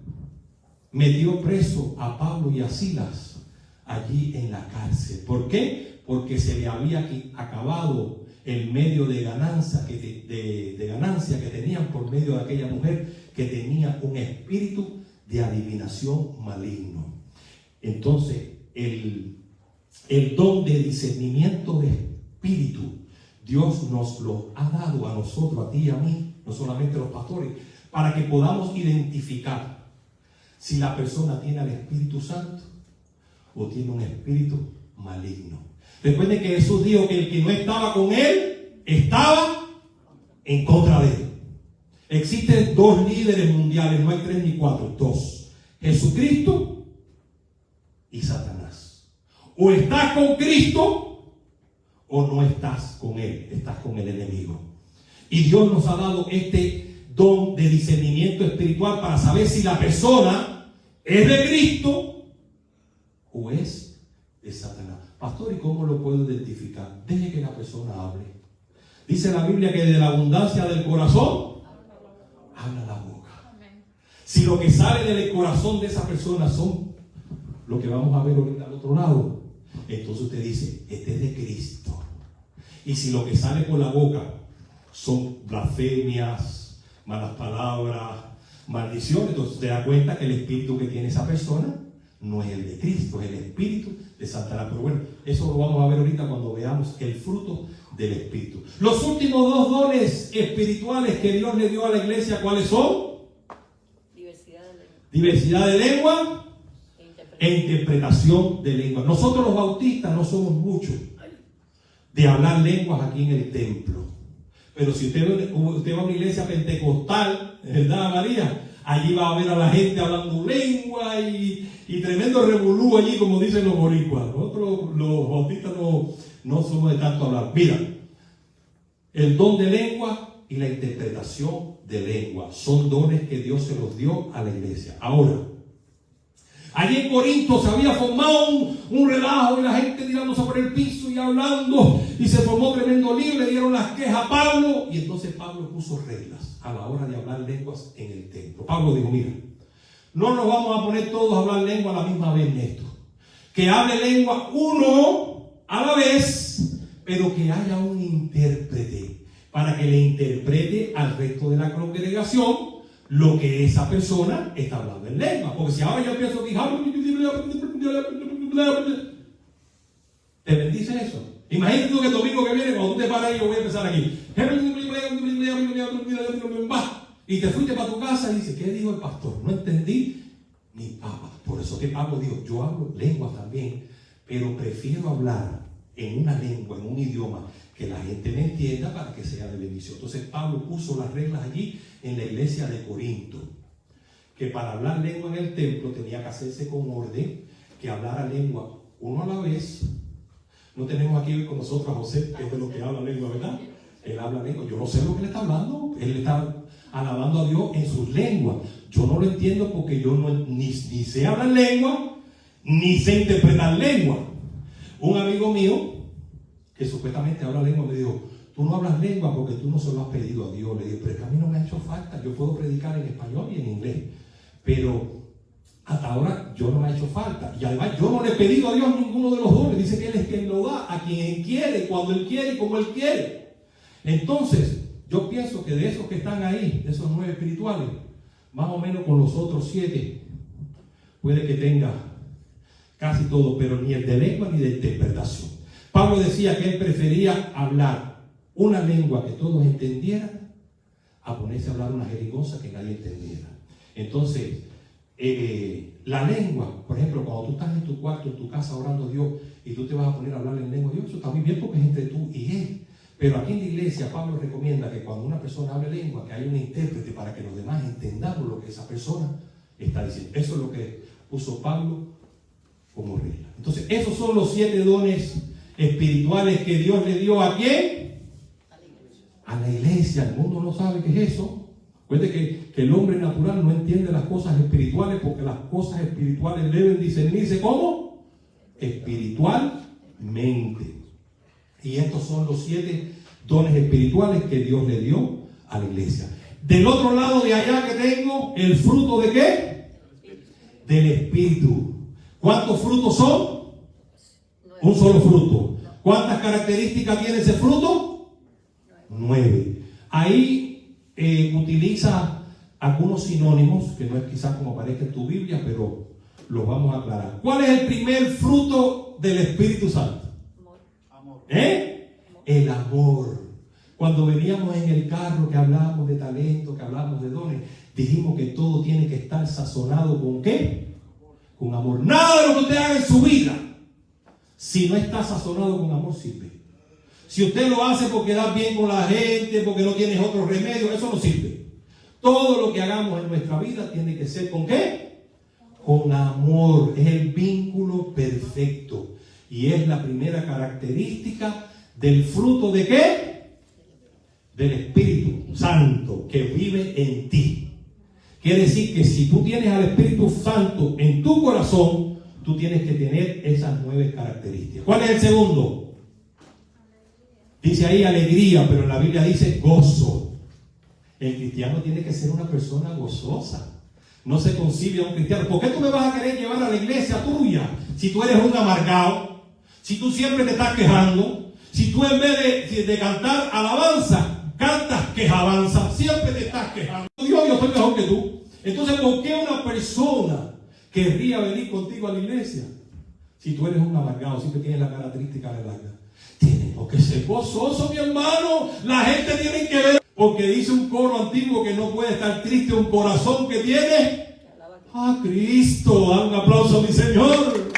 metió preso a Pablo y a Silas allí en la cárcel. ¿Por qué? Porque se le había acabado el medio de ganancia que tenían por medio de aquella mujer, que tenía un espíritu de adivinación maligno. Entonces el don de discernimiento de espíritu, Dios nos lo ha dado a nosotros, a ti y a mí, no solamente a los pastores, para que podamos identificar si la persona tiene al Espíritu Santo o tiene un espíritu maligno. Recuerden que Jesús dijo que el que no estaba con él estaba en contra de él. Existen dos líderes mundiales, no hay 3 ni 4, 2. Jesucristo y Satanás. O estás con Cristo o no estás con él, estás con el enemigo. Y Dios nos ha dado este don de discernimiento espiritual para saber si la persona es de Cristo o es de Satanás. Pastor, ¿y cómo lo puedo identificar? Deje que la persona hable. Dice la Biblia que de la abundancia del corazón habla la boca. Si lo que sale del corazón de esa persona son lo que vamos a ver ahorita al otro lado, entonces usted dice, este es de Cristo. Y si lo que sale por la boca son blasfemias, malas palabras, maldiciones, entonces usted da cuenta que el espíritu que tiene esa persona no es el de Cristo, es el espíritu de Satanás. Pero bueno, eso lo vamos a ver ahorita cuando veamos el fruto del espíritu. Los últimos 2 dones espirituales que Dios le dio a la iglesia, ¿cuáles son? Diversidad de lengua e interpretación de lengua. Nosotros los bautistas no somos muchos de hablar lenguas aquí en el templo. Pero si usted va a una iglesia pentecostal, ¿verdad, María? Allí va a ver a la gente hablando lengua y tremendo revolú allí, como dicen los boricuas. Nosotros los bautistas no somos de tanto hablar. Mira, el don de lengua y la interpretación de lengua son dones que Dios se los dio a la iglesia. Ahora, allí en Corinto se había formado un relajo y la gente tirándose por el piso y hablando, y se formó tremendo lío, le dieron las quejas a Pablo, y entonces Pablo puso reglas a la hora de hablar lenguas en el templo. Pablo dijo, mira, no nos vamos a poner todos a hablar lengua a la misma vez, Néstor. Que hable lengua uno a la vez, pero que haya un intérprete para que le interprete al resto de la congregación lo que esa persona está hablando en lengua. Porque si ahora yo pienso que ¿te bendice eso? Imagínate tú que el domingo que viene, cuando tú te paras, yo voy a empezar aquí. Y te fuiste para tu casa y dices, ¿qué dijo el pastor? No entendí ni papa. Por eso que Pablo dijo, yo hablo lenguas también, pero prefiero hablar en una lengua, en un idioma, que la gente me entienda para que sea de bendición. Entonces Pablo puso las reglas allí en la iglesia de Corinto, que para hablar lengua en el templo tenía que hacerse con orden, que hablara lengua uno a la vez. No tenemos aquí con nosotros a José, que es de los que habla lengua, ¿verdad? Él habla lengua. Yo no sé lo que le está hablando. Él le está alabando a Dios en sus lenguas. Yo no lo entiendo porque yo ni sé hablar lengua, ni sé interpretar lengua. Un amigo mío, que supuestamente habla lengua, me dijo, tú no hablas lengua porque tú no se lo has pedido a Dios. Le dije, pero es que a mí no me ha hecho falta. Yo puedo predicar en español y en inglés, pero hasta ahora yo no me ha hecho falta. Y además yo no le he pedido a Dios ninguno de los dones. Dice que Él es quien lo da a quien quiere, cuando Él quiere y como Él quiere. Entonces, yo pienso que de esos que están ahí, de esos 9 espirituales, más o menos con los otros 7, puede que tenga casi todo, pero ni el de lengua ni de interpretación. Pablo decía que él prefería hablar una lengua que todos entendieran a ponerse a hablar una jerigonza que nadie entendiera. Entonces, la lengua, por ejemplo, cuando tú estás en tu cuarto, en tu casa orando a Dios y tú te vas a poner a hablar en lengua, Dios, eso está muy bien porque es entre tú y Él. Pero aquí en la iglesia Pablo recomienda que cuando una persona hable lengua, que haya un intérprete para que los demás entendamos lo que esa persona está diciendo. Eso es lo que puso Pablo como regla. Entonces, esos son los 7 dones espirituales que Dios le dio ¿a quién? A la iglesia. El mundo no sabe qué es eso. Recuerde que el hombre natural no entiende las cosas espirituales, porque las cosas espirituales deben discernirse ¿cómo? Espiritualmente. Y estos son los 7 dones espirituales que Dios le dio a la iglesia. Del otro lado de allá que tengo, ¿el fruto de qué? Del Espíritu. ¿Cuántos frutos son? Un solo fruto. ¿Cuántas características tiene ese fruto? 9. Ahí utiliza algunos sinónimos, que no es quizás como aparezca en tu Biblia, pero los vamos a aclarar. ¿Cuál es el primer fruto del Espíritu Santo? El amor. Cuando veníamos en el carro que hablábamos de talento, que hablábamos de dones, dijimos que todo tiene que estar sazonado ¿con qué? Con amor. Nada de lo que usted haga en su vida, si no está sazonado con amor, sirve. Si usted lo hace porque da bien con la gente, porque no tienes otro remedio, eso no sirve. Todo lo que hagamos en nuestra vida tiene que ser ¿con qué? Con amor. Es el vínculo perfecto. Y es la primera característica del fruto ¿de qué? Del Espíritu Santo que vive en ti. Quiere decir que si tú tienes al Espíritu Santo en tu corazón, tú tienes que tener esas 9 características. ¿Cuál es el segundo? Dice ahí alegría, pero en la Biblia dice gozo. El cristiano tiene que ser una persona gozosa. No se concibe a un cristiano. ¿Por qué tú me vas a querer llevar a la iglesia tuya si tú eres un amargado? Si tú siempre te estás quejando. Si tú en vez de cantar alabanza, cantas quejabanza. Siempre te estás quejando. Dios, yo soy mejor que tú. Entonces, ¿por qué una persona querría venir contigo a la iglesia? Si tú eres un amargado, siempre tienes la característica de larga. Tenemos que ser gozosos, mi hermano. La gente tiene que ver. Porque dice un coro antiguo que no puede estar triste un corazón que tiene a Cristo. Haz un aplauso a mi Señor.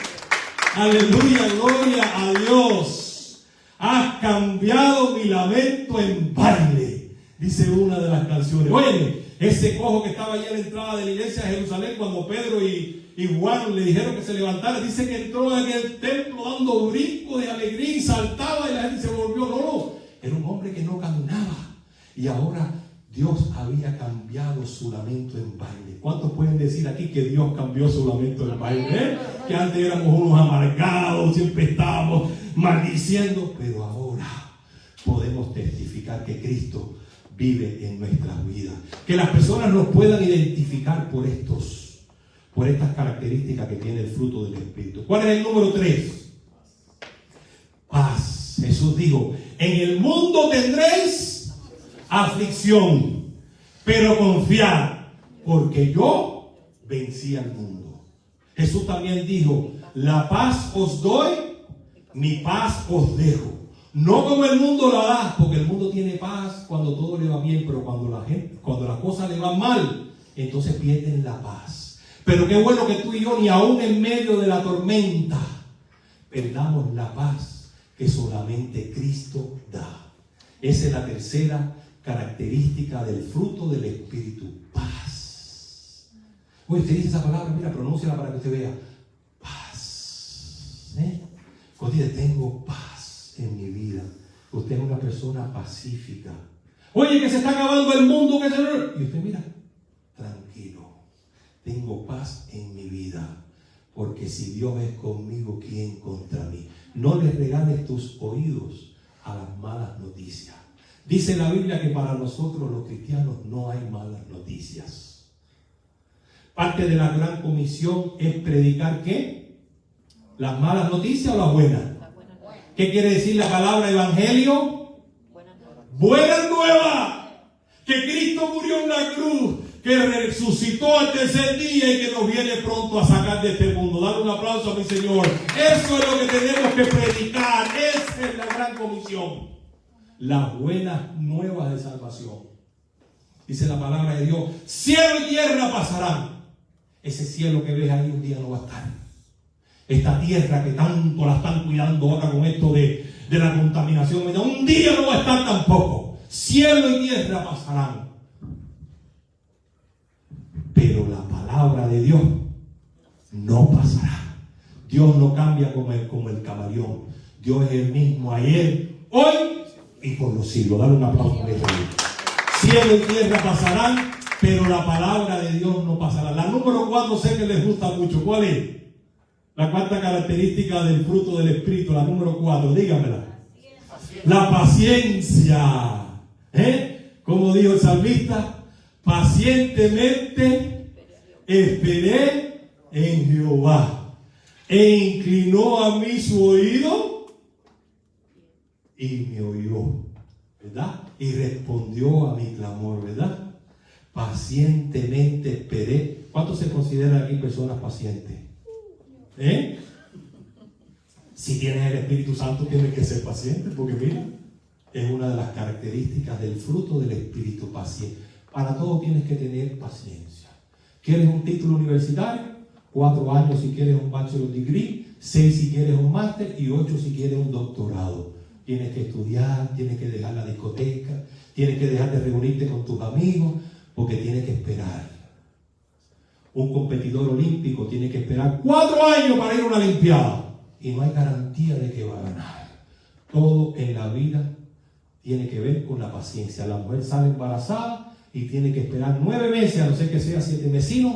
Aleluya, gloria a Dios. Has cambiado mi lamento en baile, dice una de las canciones. Oye, ese cojo que estaba allá en la entrada de la iglesia de Jerusalén cuando Pedro y Juan le dijeron que se levantara, dice que entró en el templo dando brincos de alegría y saltaba y la gente se volvió. No, era un hombre que no caminaba. Y ahora Dios había cambiado su lamento en baile. ¿Cuántos pueden decir aquí que Dios cambió su lamento en baile? Que antes éramos unos amargados, siempre estábamos maldiciendo, pero ahora podemos testificar que Cristo vive en nuestras vidas. Que las personas nos puedan identificar por estas características que tiene el fruto del Espíritu. ¿Cuál es el número 3? Paz. Jesús dijo, en el mundo tendréis aflicción, pero confiad, porque yo vencí al mundo. Jesús también dijo, la paz os doy, mi paz os dejo. No como el mundo la da, porque el mundo tiene paz cuando todo le va bien, pero cuando las cosas le van mal, entonces pierden la paz. Pero qué bueno que tú y yo, ni aún en medio de la tormenta, perdamos la paz que solamente Cristo da. Esa es la tercera característica del fruto del Espíritu, paz. Oye, usted dice esa palabra, mira, pronúnciala para que usted vea. Paz. Cuando dice, tengo paz en mi vida. Usted es una persona pacífica. Oye, que se está acabando el mundo, que se... Y usted mira, tranquilo, tengo paz en mi vida. Porque si Dios es conmigo, ¿quién contra mí? No le regales tus oídos a las malas noticias. Dice la Biblia que para nosotros los cristianos no hay malas noticias. Parte de la gran comisión es predicar ¿qué? ¿Las malas noticias o las buenas? ¿Qué quiere decir la palabra evangelio? Buenas nuevas. Que Cristo murió en la cruz, que resucitó al tercer día y que nos viene pronto a sacar de este mundo. Dale un aplauso a mi Señor. Eso es lo que tenemos que predicar. Esa es la gran comisión. Las buenas nuevas de salvación. Dice la palabra de Dios, cielo y tierra pasarán. Ese cielo que ves ahí un día no va a estar. Esta tierra que tanto la están cuidando ahora con esto de la contaminación, un día no va a estar tampoco. Cielo y tierra pasarán. Pero la palabra de Dios no pasará. Dios no cambia como el camaleón. Dios es el mismo ayer, hoy y por los siglos. Dale un aplauso a este Dios. Cielo y tierra pasarán, pero la palabra de Dios no pasará. La número 4 sé que les gusta mucho. ¿Cuál es? La cuarta característica del fruto del Espíritu, la número 4. Dígamela. La paciencia. Como dijo el salmista, pacientemente esperé en Jehová. E inclinó a mí su oído y me oyó, ¿verdad? Y respondió a mi clamor, ¿verdad? Pacientemente esperé. ¿Cuántos se consideran aquí personas pacientes? Si tienes el Espíritu Santo, tienes que ser paciente, porque mira, Es una de las características del fruto del Espíritu, paciencia. Para todo tienes que tener paciencia. ¿Quieres un título universitario? 4 años si quieres un bachelor degree, 6 si quieres un máster y 8 si quieres un doctorado. Tienes que estudiar, tienes que dejar la discoteca, tienes que dejar de reunirte con tus amigos, porque tienes que esperar. Un competidor olímpico tiene que esperar 4 años para ir a una olimpiada y no hay garantía de que va a ganar. Todo en la vida tiene que ver con la paciencia. La mujer sale embarazada y tiene que esperar 9 meses, a no ser que sea 7 vecinos,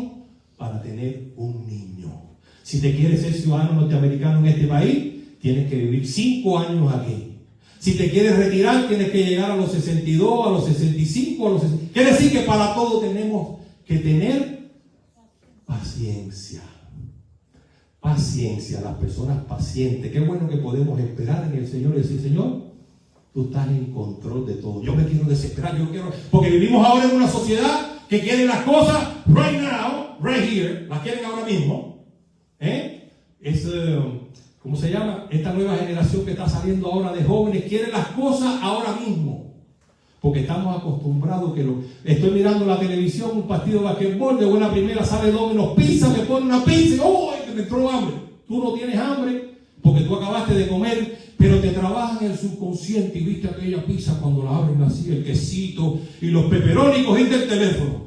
para tener un niño. Si te quieres ser ciudadano norteamericano en este país, tienes que vivir 5 años aquí. Si te quieres retirar, tienes que llegar a los 62, a los 65, a los 60. Quiere decir que para todo tenemos que tener paciencia. Paciencia, las personas pacientes. Qué bueno que podemos esperar en el Señor y decir, Señor, tú estás en control de todo. Yo me quiero desesperar, porque vivimos ahora en una sociedad que quiere las cosas right now, right here, las quieren ahora mismo. ¿Cómo se llama? Esta nueva generación que está saliendo ahora de jóvenes quiere las cosas ahora mismo. Porque estamos acostumbrados estoy mirando la televisión, un partido de basquetbol, de buena primera sale Domino's Pizza, me pone una pizza y ¡oh! Me entró hambre. Tú no tienes hambre porque tú acabaste de comer, pero te trabaja en el subconsciente y viste aquella pizza cuando la abren así, el quesito y los pepperonis, cogiste el teléfono.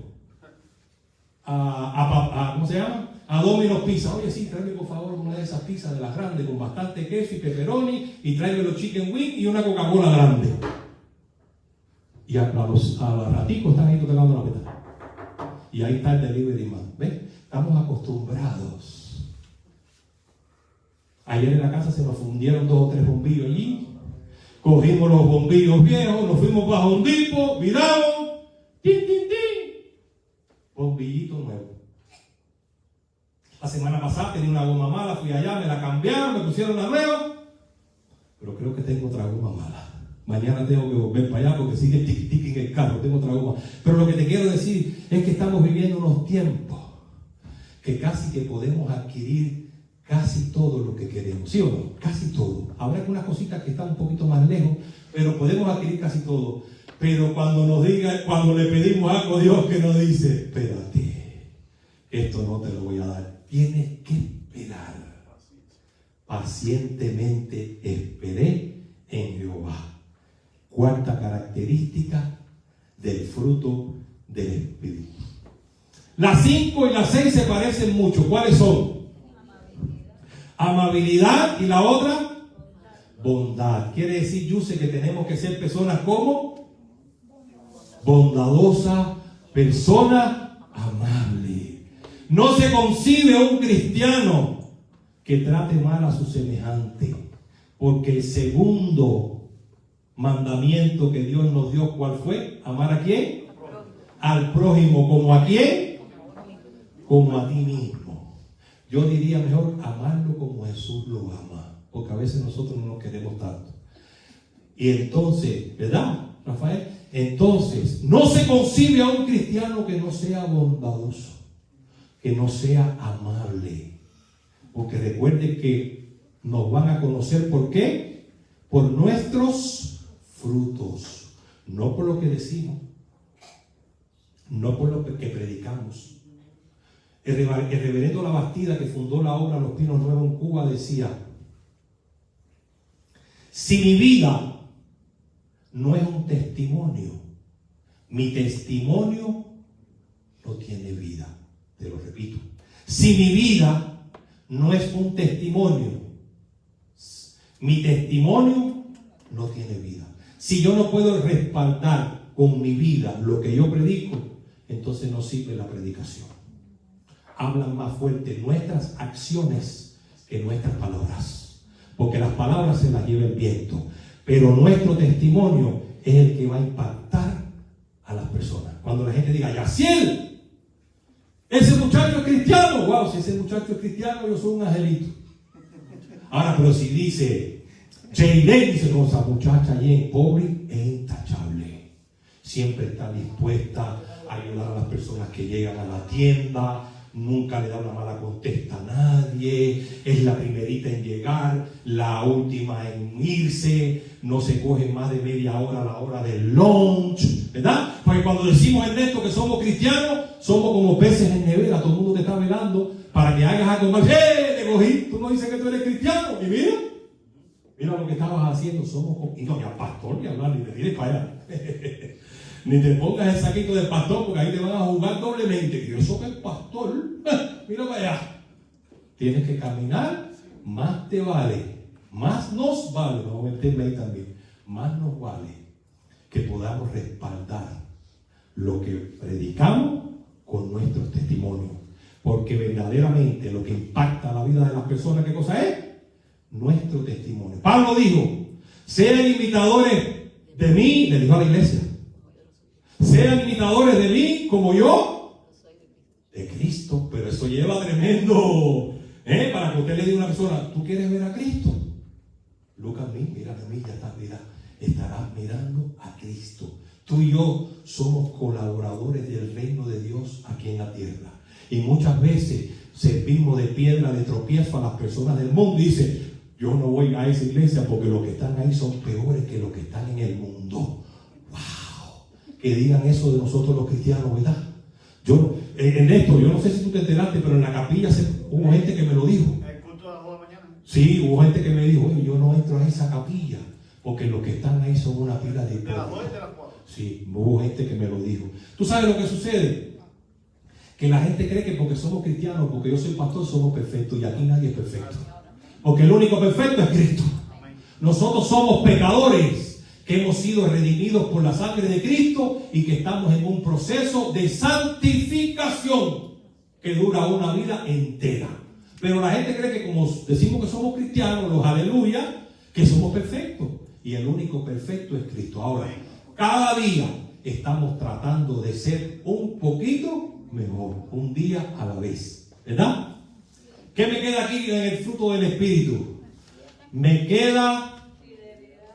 ¿Cómo se llama? A Domino's Pizza. Oye, sí, tráeme por favor una de esas pizzas de las grandes con bastante queso y pepperoni y tráeme los chicken wings y una Coca-Cola grande. Y a los raticos están ahí tocando la puerta. Y ahí está el delivery man. ¿Ves? Estamos acostumbrados. Ayer en la casa se nos fundieron 2 o 3 bombillos allí. Cogimos los bombillos viejos, nos fuimos para un tipo, miramos. ¡Tin, tin, tin! Bombillito nuevo. La semana pasada tenía una goma mala, fui allá, me la cambiaron, me pusieron la nueva. Pero creo que tengo otra goma mala. Mañana tengo que volver para allá porque sigue tic-tic en el carro, tengo otra goma. Pero lo que te quiero decir es que estamos viviendo unos tiempos que casi que podemos adquirir casi todo lo que queremos. ¿Sí o no? Casi todo. Habrá algunas cositas que están un poquito más lejos, pero podemos adquirir casi todo. Pero cuando le pedimos algo a Dios que nos dice, espérate, esto no te lo voy a dar. Tienes que esperar. Pacientemente esperé en Jehová. 4ª característica del fruto del Espíritu. Las 5 y las 6 se parecen mucho. ¿Cuáles son? Amabilidad y la otra, bondad. Quiere decir, Yuse, que tenemos que ser personas como bondadosa, persona amable. No se concibe un cristiano que trate mal a su semejante, porque el segundo mandamiento que Dios nos dio, ¿cuál fue? ¿Amar a quién? Al prójimo. ¿Como a quién? Como a ti mismo. Yo diría mejor amarlo como Jesús lo ama, porque a veces nosotros no nos queremos tanto. Y entonces, ¿verdad, Rafael? Entonces, no se concibe a un cristiano que no sea bondadoso, que no sea amable, porque recuerde que nos van a conocer. ¿Por qué? Por nuestros frutos, no por lo que decimos, no por lo que predicamos. El reverendo Labastida, que fundó la obra Los Pinos Nuevos en Cuba, decía: si mi vida no es un testimonio, mi testimonio no tiene vida. Te lo repito, si mi vida no es un testimonio, mi testimonio no tiene vida. Si yo no puedo respaldar con mi vida lo que yo predico, entonces no sirve la predicación. Hablan más fuerte nuestras acciones que nuestras palabras, porque las palabras se las lleva el viento, pero nuestro testimonio es el que va a impactar a las personas. Cuando la gente diga: Yaciel, ese muchacho es cristiano. Wow, si ese muchacho es cristiano, yo soy un angelito. Ahora, pero si dice Jaylen, dice: no, esa muchacha allí pobre es intachable, siempre está dispuesta a ayudar a las personas que llegan a la tienda, nunca le da una mala contesta a nadie, es la primerita en llegar, la última en irse, no se coge más de media hora a la hora del lunch, ¿verdad? Porque cuando decimos en esto que somos cristianos, somos como peces en nevera, todo el mundo te está velando para que hagas algo más. ¡Te cogí! Tú no dices que tú eres cristiano, y mira lo que estabas haciendo, y no, ni al pastor ni hablar, ni te tires para allá. Ni te pongas el saquito del pastor, porque ahí te van a jugar doblemente. Y yo soy el pastor, mira para allá. Tienes que caminar, más te vale, más nos vale, vamos a meterme ahí también, más nos vale que podamos respaldar lo que predicamos con nuestros testimonios. Porque verdaderamente lo que impacta la vida de las personas, ¿qué cosa es? Nuestro testimonio. Pablo dijo, sean imitadores de mí, le dijo a la iglesia, sean imitadores de mí como yo de Cristo. Pero eso lleva tremendo, para que usted le diga a una persona, ¿tú quieres ver a Cristo? Lucas, mírame a mí, ya estás, estarás mirando a Cristo. Tú y yo somos colaboradores del reino de Dios aquí en la tierra. Y muchas veces servimos de piedra de tropiezo a las personas del mundo y dicen, yo no voy a esa iglesia porque los que están ahí son peores que los que están en el mundo. ¡Wow! Que digan eso de nosotros los cristianos, ¿verdad? Yo, en esto, yo no sé si tú te enteraste, pero en la capilla hubo gente que me lo dijo. ¿El culto de las 2 de la mañana? Sí, hubo gente que me dijo, oye, yo no entro a esa capilla porque los que están ahí son una pila de... ¿De las 2 y de las 4? Sí, hubo gente que me lo dijo. ¿Tú sabes lo que sucede? Que la gente cree que porque somos cristianos, porque yo soy pastor, somos perfectos, y aquí nadie es perfecto. Porque el único perfecto es Cristo. Nosotros somos pecadores que hemos sido redimidos por la sangre de Cristo y que estamos en un proceso de santificación que dura una vida entera. Pero la gente cree que como decimos que somos cristianos, los aleluya, que somos perfectos. Y el único perfecto es Cristo. Ahora, cada día estamos tratando de ser un poquito mejor, un día a la vez, ¿verdad? ¿Qué me queda aquí en el fruto del Espíritu? Me queda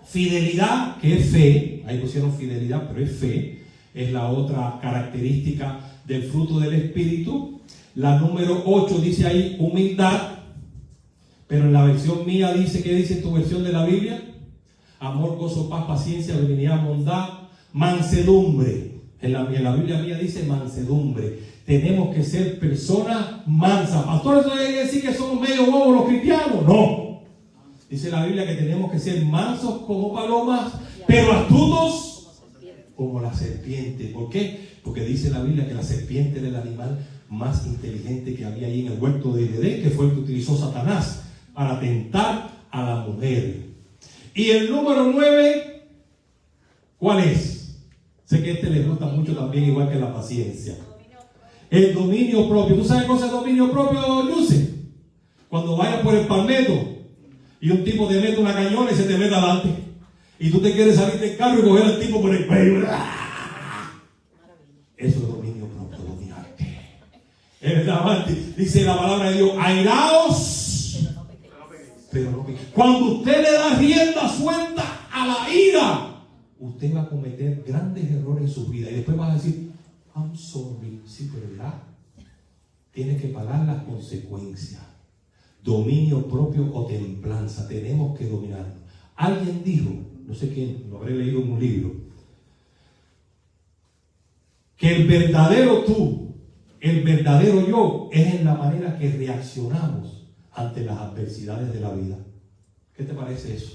fidelidad, que es fe. Ahí pusieron fidelidad, pero es fe. Es la otra característica del fruto del Espíritu. La número 8 dice ahí humildad, pero en la versión mía dice, ¿qué dice tu versión de la Biblia? Amor, gozo, paz, paciencia, benignidad, bondad, mansedumbre. En la Biblia mía dice mansedumbre. Tenemos que ser personas mansas. Pastor, ¿eso quiere decir que somos medio bobos los cristianos? No. Dice la Biblia que tenemos que ser mansos como palomas, pero astutos como la serpiente. ¿Por qué? Porque dice la Biblia que la serpiente era el animal más inteligente que había ahí en el huerto de Edén, que fue el que utilizó Satanás para tentar a la mujer. Y el número 9, ¿cuál es? Sé que les gusta mucho también, igual que la paciencia. El dominio propio. ¿Tú sabes cosa es dominio propio, Yuse? Cuando vayas por el palmetto y un tipo te mete una cañona y se te mete adelante. Y tú te quieres salir del carro y coger al tipo por el cuello. Eso es dominio propio, dominarte. Es verdad, dice la palabra de Dios, airaos, pero no pequéis. Cuando usted le da rienda suelta a la ira, usted va a cometer grandes errores en su vida y después va a decir, I'm sorry, sí, pero ¿verdad? Tiene que pagar las consecuencias. Dominio propio o templanza, tenemos que dominarlo. Alguien dijo, no sé quién, lo habré leído en un libro, que el verdadero tú, el verdadero yo, es en la manera que reaccionamos ante las adversidades de la vida. ¿Qué te parece eso?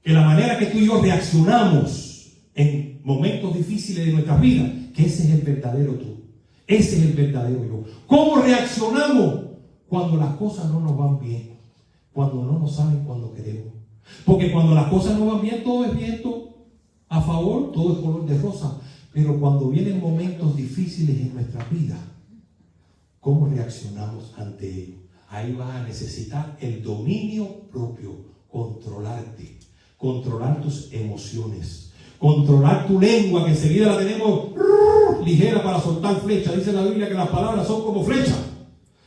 Que la manera que tú y yo reaccionamos en momentos difíciles de nuestras vidas, que ese es el verdadero tú, ese es el verdadero yo. ¿Cómo reaccionamos cuando las cosas no nos van bien? Cuando no nos salen cuando queremos. Porque cuando las cosas no van bien, todo es viento a favor, todo es color de rosa. Pero cuando vienen momentos difíciles en nuestra vida, ¿cómo reaccionamos ante ellos? Ahí vas a necesitar el dominio propio, controlarte. Controlar tus emociones, controlar tu lengua, que enseguida la tenemos ligera para soltar flechas. Dice la Biblia que las palabras son como flechas,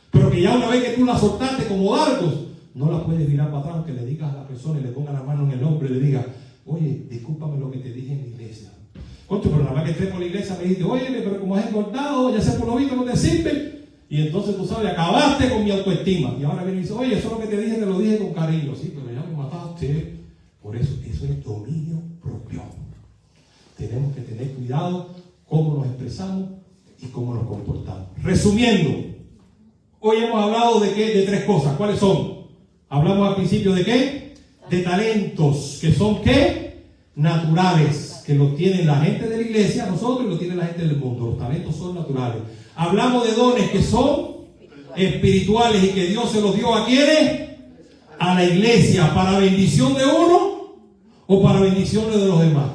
pero que ya una vez que tú las soltaste como dardos, no las puedes virar para atrás, aunque le digas a la persona y le pongas la mano en el hombro y le digas, oye, discúlpame lo que te dije en la iglesia. Concho, pero nada más que entré por la iglesia me dijiste, oye, pero como has engordado, ya sé por lo visto no te sirve. Y entonces tú sabes, acabaste con mi autoestima. Y ahora viene y dice, oye, eso es lo que te dije, te lo dije con cariño. Sí, pero ya me mataste. Por eso es dominio propio. Tenemos que tener cuidado cómo nos expresamos y cómo nos comportamos. Resumiendo, hoy hemos hablado de qué, de tres cosas. ¿Cuáles son? Hablamos al principio de qué, de talentos, que son qué, naturales, que los tiene la gente de la iglesia, nosotros, y los tiene la gente del mundo. Los talentos son naturales. Hablamos de dones que son espirituales y que Dios se los dio a quienes, a la iglesia, para bendición de uno o para bendición de los demás.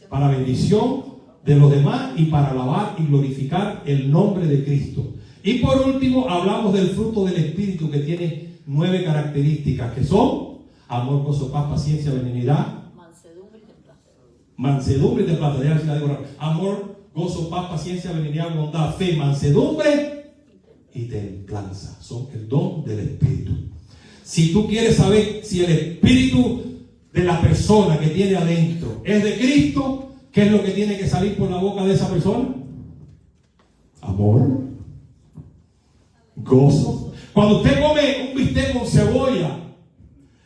Para bendición de los demás y para alabar y glorificar el nombre de Cristo. Y por último, hablamos del fruto del Espíritu, que tiene 9 características, que son amor, gozo, paz, paciencia, benignidad, mansedumbre y templanza. Ya la digo rápido. Amor, gozo, paz, paciencia, benignidad, bondad, fe, mansedumbre y templanza. Son el don del Espíritu. Si tú quieres saber si el Espíritu de la persona que tiene adentro es de Cristo, ¿qué es lo que tiene que salir por la boca de esa persona? Amor, gozo. Cuando usted come un bistec con cebolla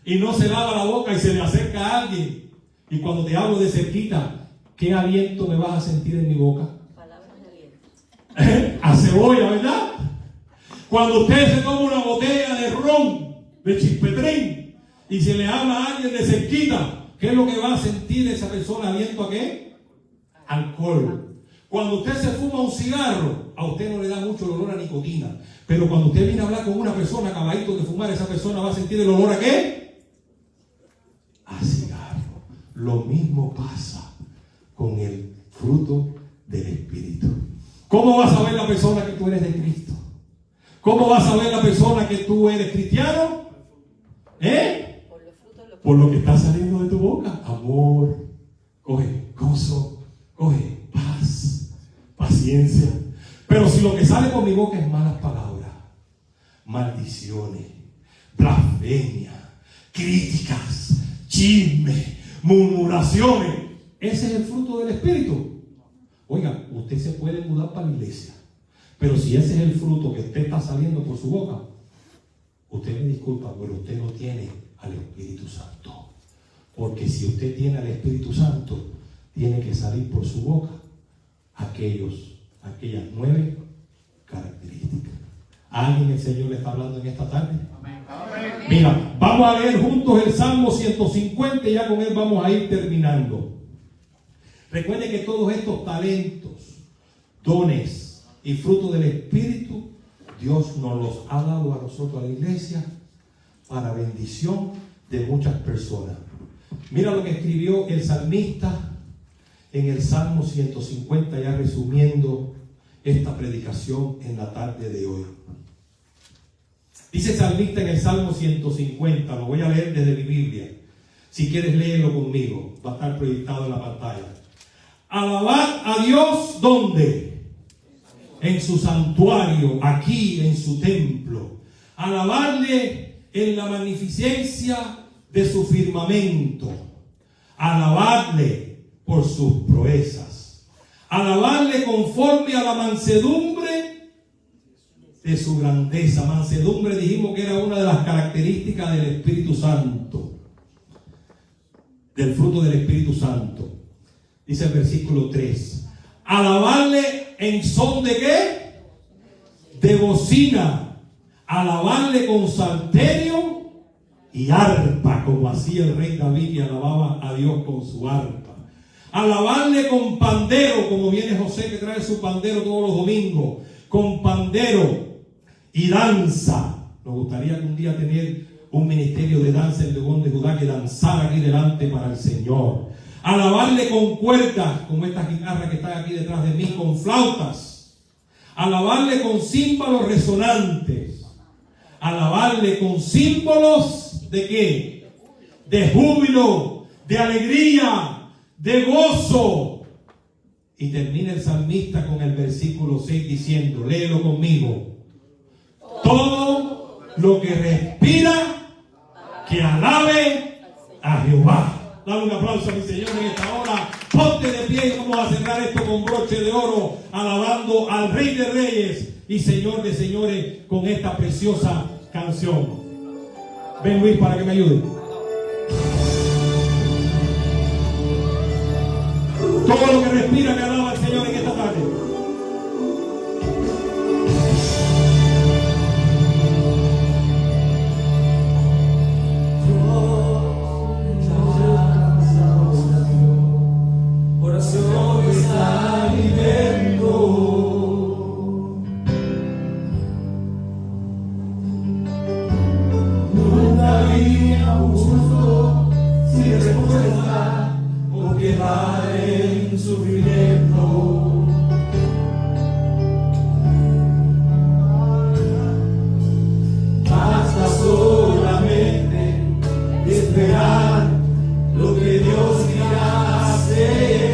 y no se lava la boca y se le acerca a alguien, y cuando te hablo de cerquita, ¿qué aliento me vas a sentir en mi boca? Palabras de aliento. A cebolla, ¿verdad? Cuando usted se toma una botella de ron, de chispetrín, y se le habla a alguien de cerquita, ¿qué es lo que va a sentir esa persona? ¿Aliento a qué? Alcohol. Cuando usted se fuma un cigarro, a usted no le da mucho el olor a nicotina, pero cuando usted viene a hablar con una persona acabadito de fumar, esa persona va a sentir el olor a qué? A cigarro. Lo mismo pasa con el fruto del Espíritu. ¿Cómo va a saber la persona que tú eres de Cristo? ¿Cómo va a saber la persona que tú eres cristiano? Por lo que está saliendo de tu boca. Amor, coge gozo, coge paz, paciencia. Pero si lo que sale por mi boca es malas palabras, maldiciones, blasfemia, críticas, chismes, murmuraciones, ese es el fruto del Espíritu. Oiga, usted se puede mudar para la iglesia, pero si ese es el fruto que usted está saliendo por su boca, usted me disculpa, pero usted no tiene al Espíritu Santo. Porque si usted tiene al Espíritu Santo, tiene que salir por su boca aquellas 9 características. ¿A alguien el Señor le está hablando en esta tarde? Amén. Mira, vamos a leer juntos el Salmo 150 y ya con él vamos a ir terminando. Recuerde que todos estos talentos, dones y frutos del Espíritu, Dios nos los ha dado a nosotros, a la iglesia, para bendición de muchas personas. Mira lo que escribió el salmista en el Salmo 150, ya resumiendo esta predicación en la tarde de hoy. Dice el salmista en el Salmo 150, lo voy a leer desde mi Biblia. Si quieres léelo conmigo, va a estar proyectado en la pantalla. Alabad a Dios, ¿dónde? En su santuario, aquí en su templo. Alabarle en la magnificencia de su firmamento. Alabadle por sus proezas. Alabarle conforme a la mansedumbre de su grandeza. Mansedumbre dijimos que era una de las características del Espíritu Santo, del fruto del Espíritu Santo. Dice el versículo 3. Alabarle en son de ¿qué? De bocina. Alabarle con salterio y arpa, como hacía el rey David, y alababa a Dios con su arpa. Alabarle con pandero, como viene José que trae su pandero todos los domingos, con pandero y danza. Nos gustaría un día tener un ministerio de danza en León de Judá, que danzara aquí delante para el Señor. Alabarle con cuerdas, como estas guitarras que están aquí detrás de mí, con flautas. Alabarle con címbalos resonantes. Alabarle con símbolos ¿de qué? De júbilo, de alegría, de gozo. Y termina el salmista con el versículo 6 diciendo, léelo conmigo: todo lo que respira, que alabe a Jehová. Dale un aplauso a mi Señor en esta hora. Ponte de pie y vamos a cerrar esto con broche de oro, alabando al Rey de Reyes y Señor de Señores con esta preciosa canción. Ven, Luis, para que me ayude. Todo lo que respira que alaba al Señor en esta tarde. Oración está viviendo. Nunca había un justo sin respuesta o quedar en sufrimiento. Basta solamente esperar lo que Dios dirá hacer.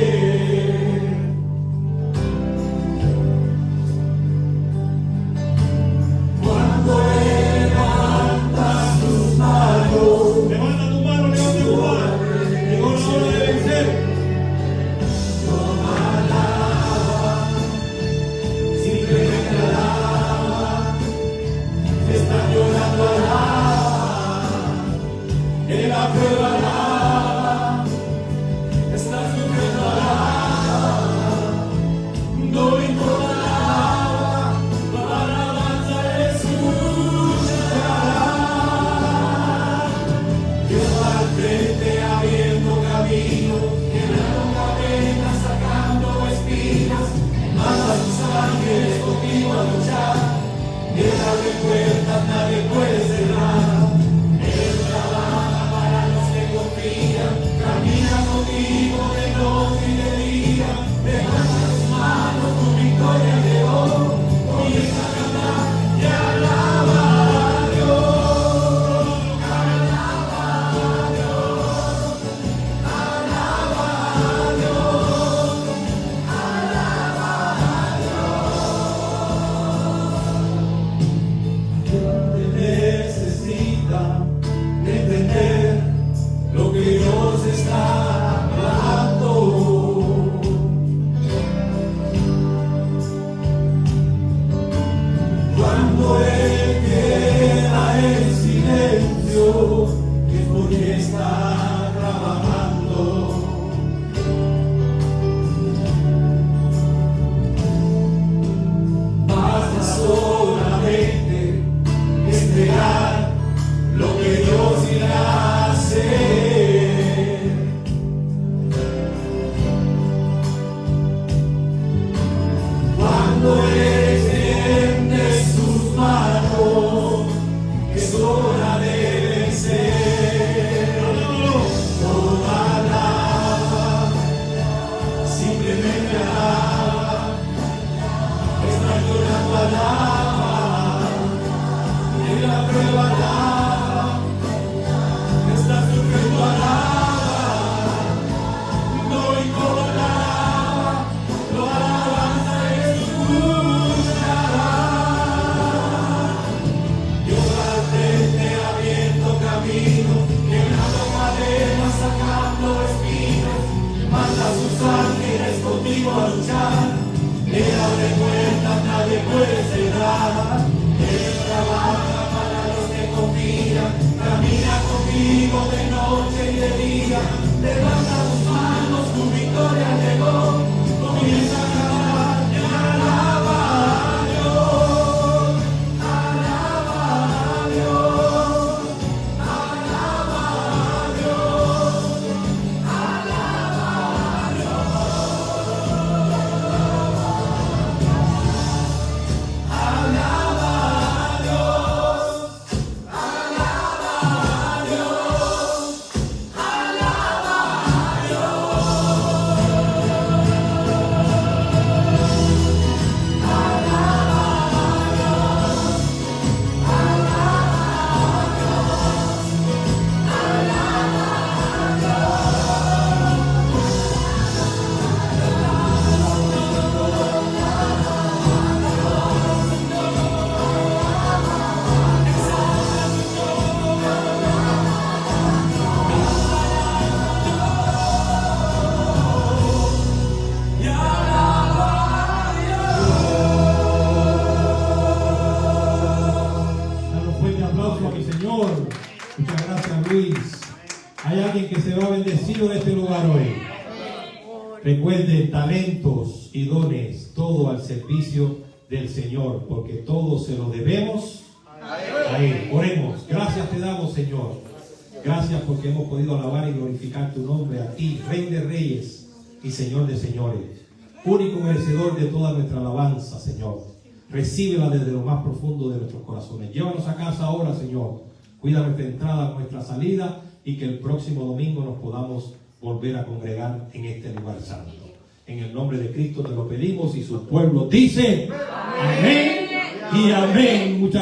Cuando levantas tus manos, Levanta tu mano, levanta tu mano. Llegó la hora de vencer. Recuerden, talentos y dones, todo al servicio del Señor, porque todo se lo debemos a Él. Oremos. Gracias te damos, Señor. Gracias porque hemos podido alabar y glorificar tu nombre a ti, Rey de Reyes y Señor de Señores. Único merecedor de toda nuestra alabanza, Señor. Recíbela desde lo más profundo de nuestros corazones. Llévanos a casa ahora, Señor. Cuida nuestra entrada, nuestra salida, y que el próximo domingo nos podamos volver a congregar en este lugar santo. En el nombre de Cristo te lo pedimos, y su pueblo dice amén y amén. Muchas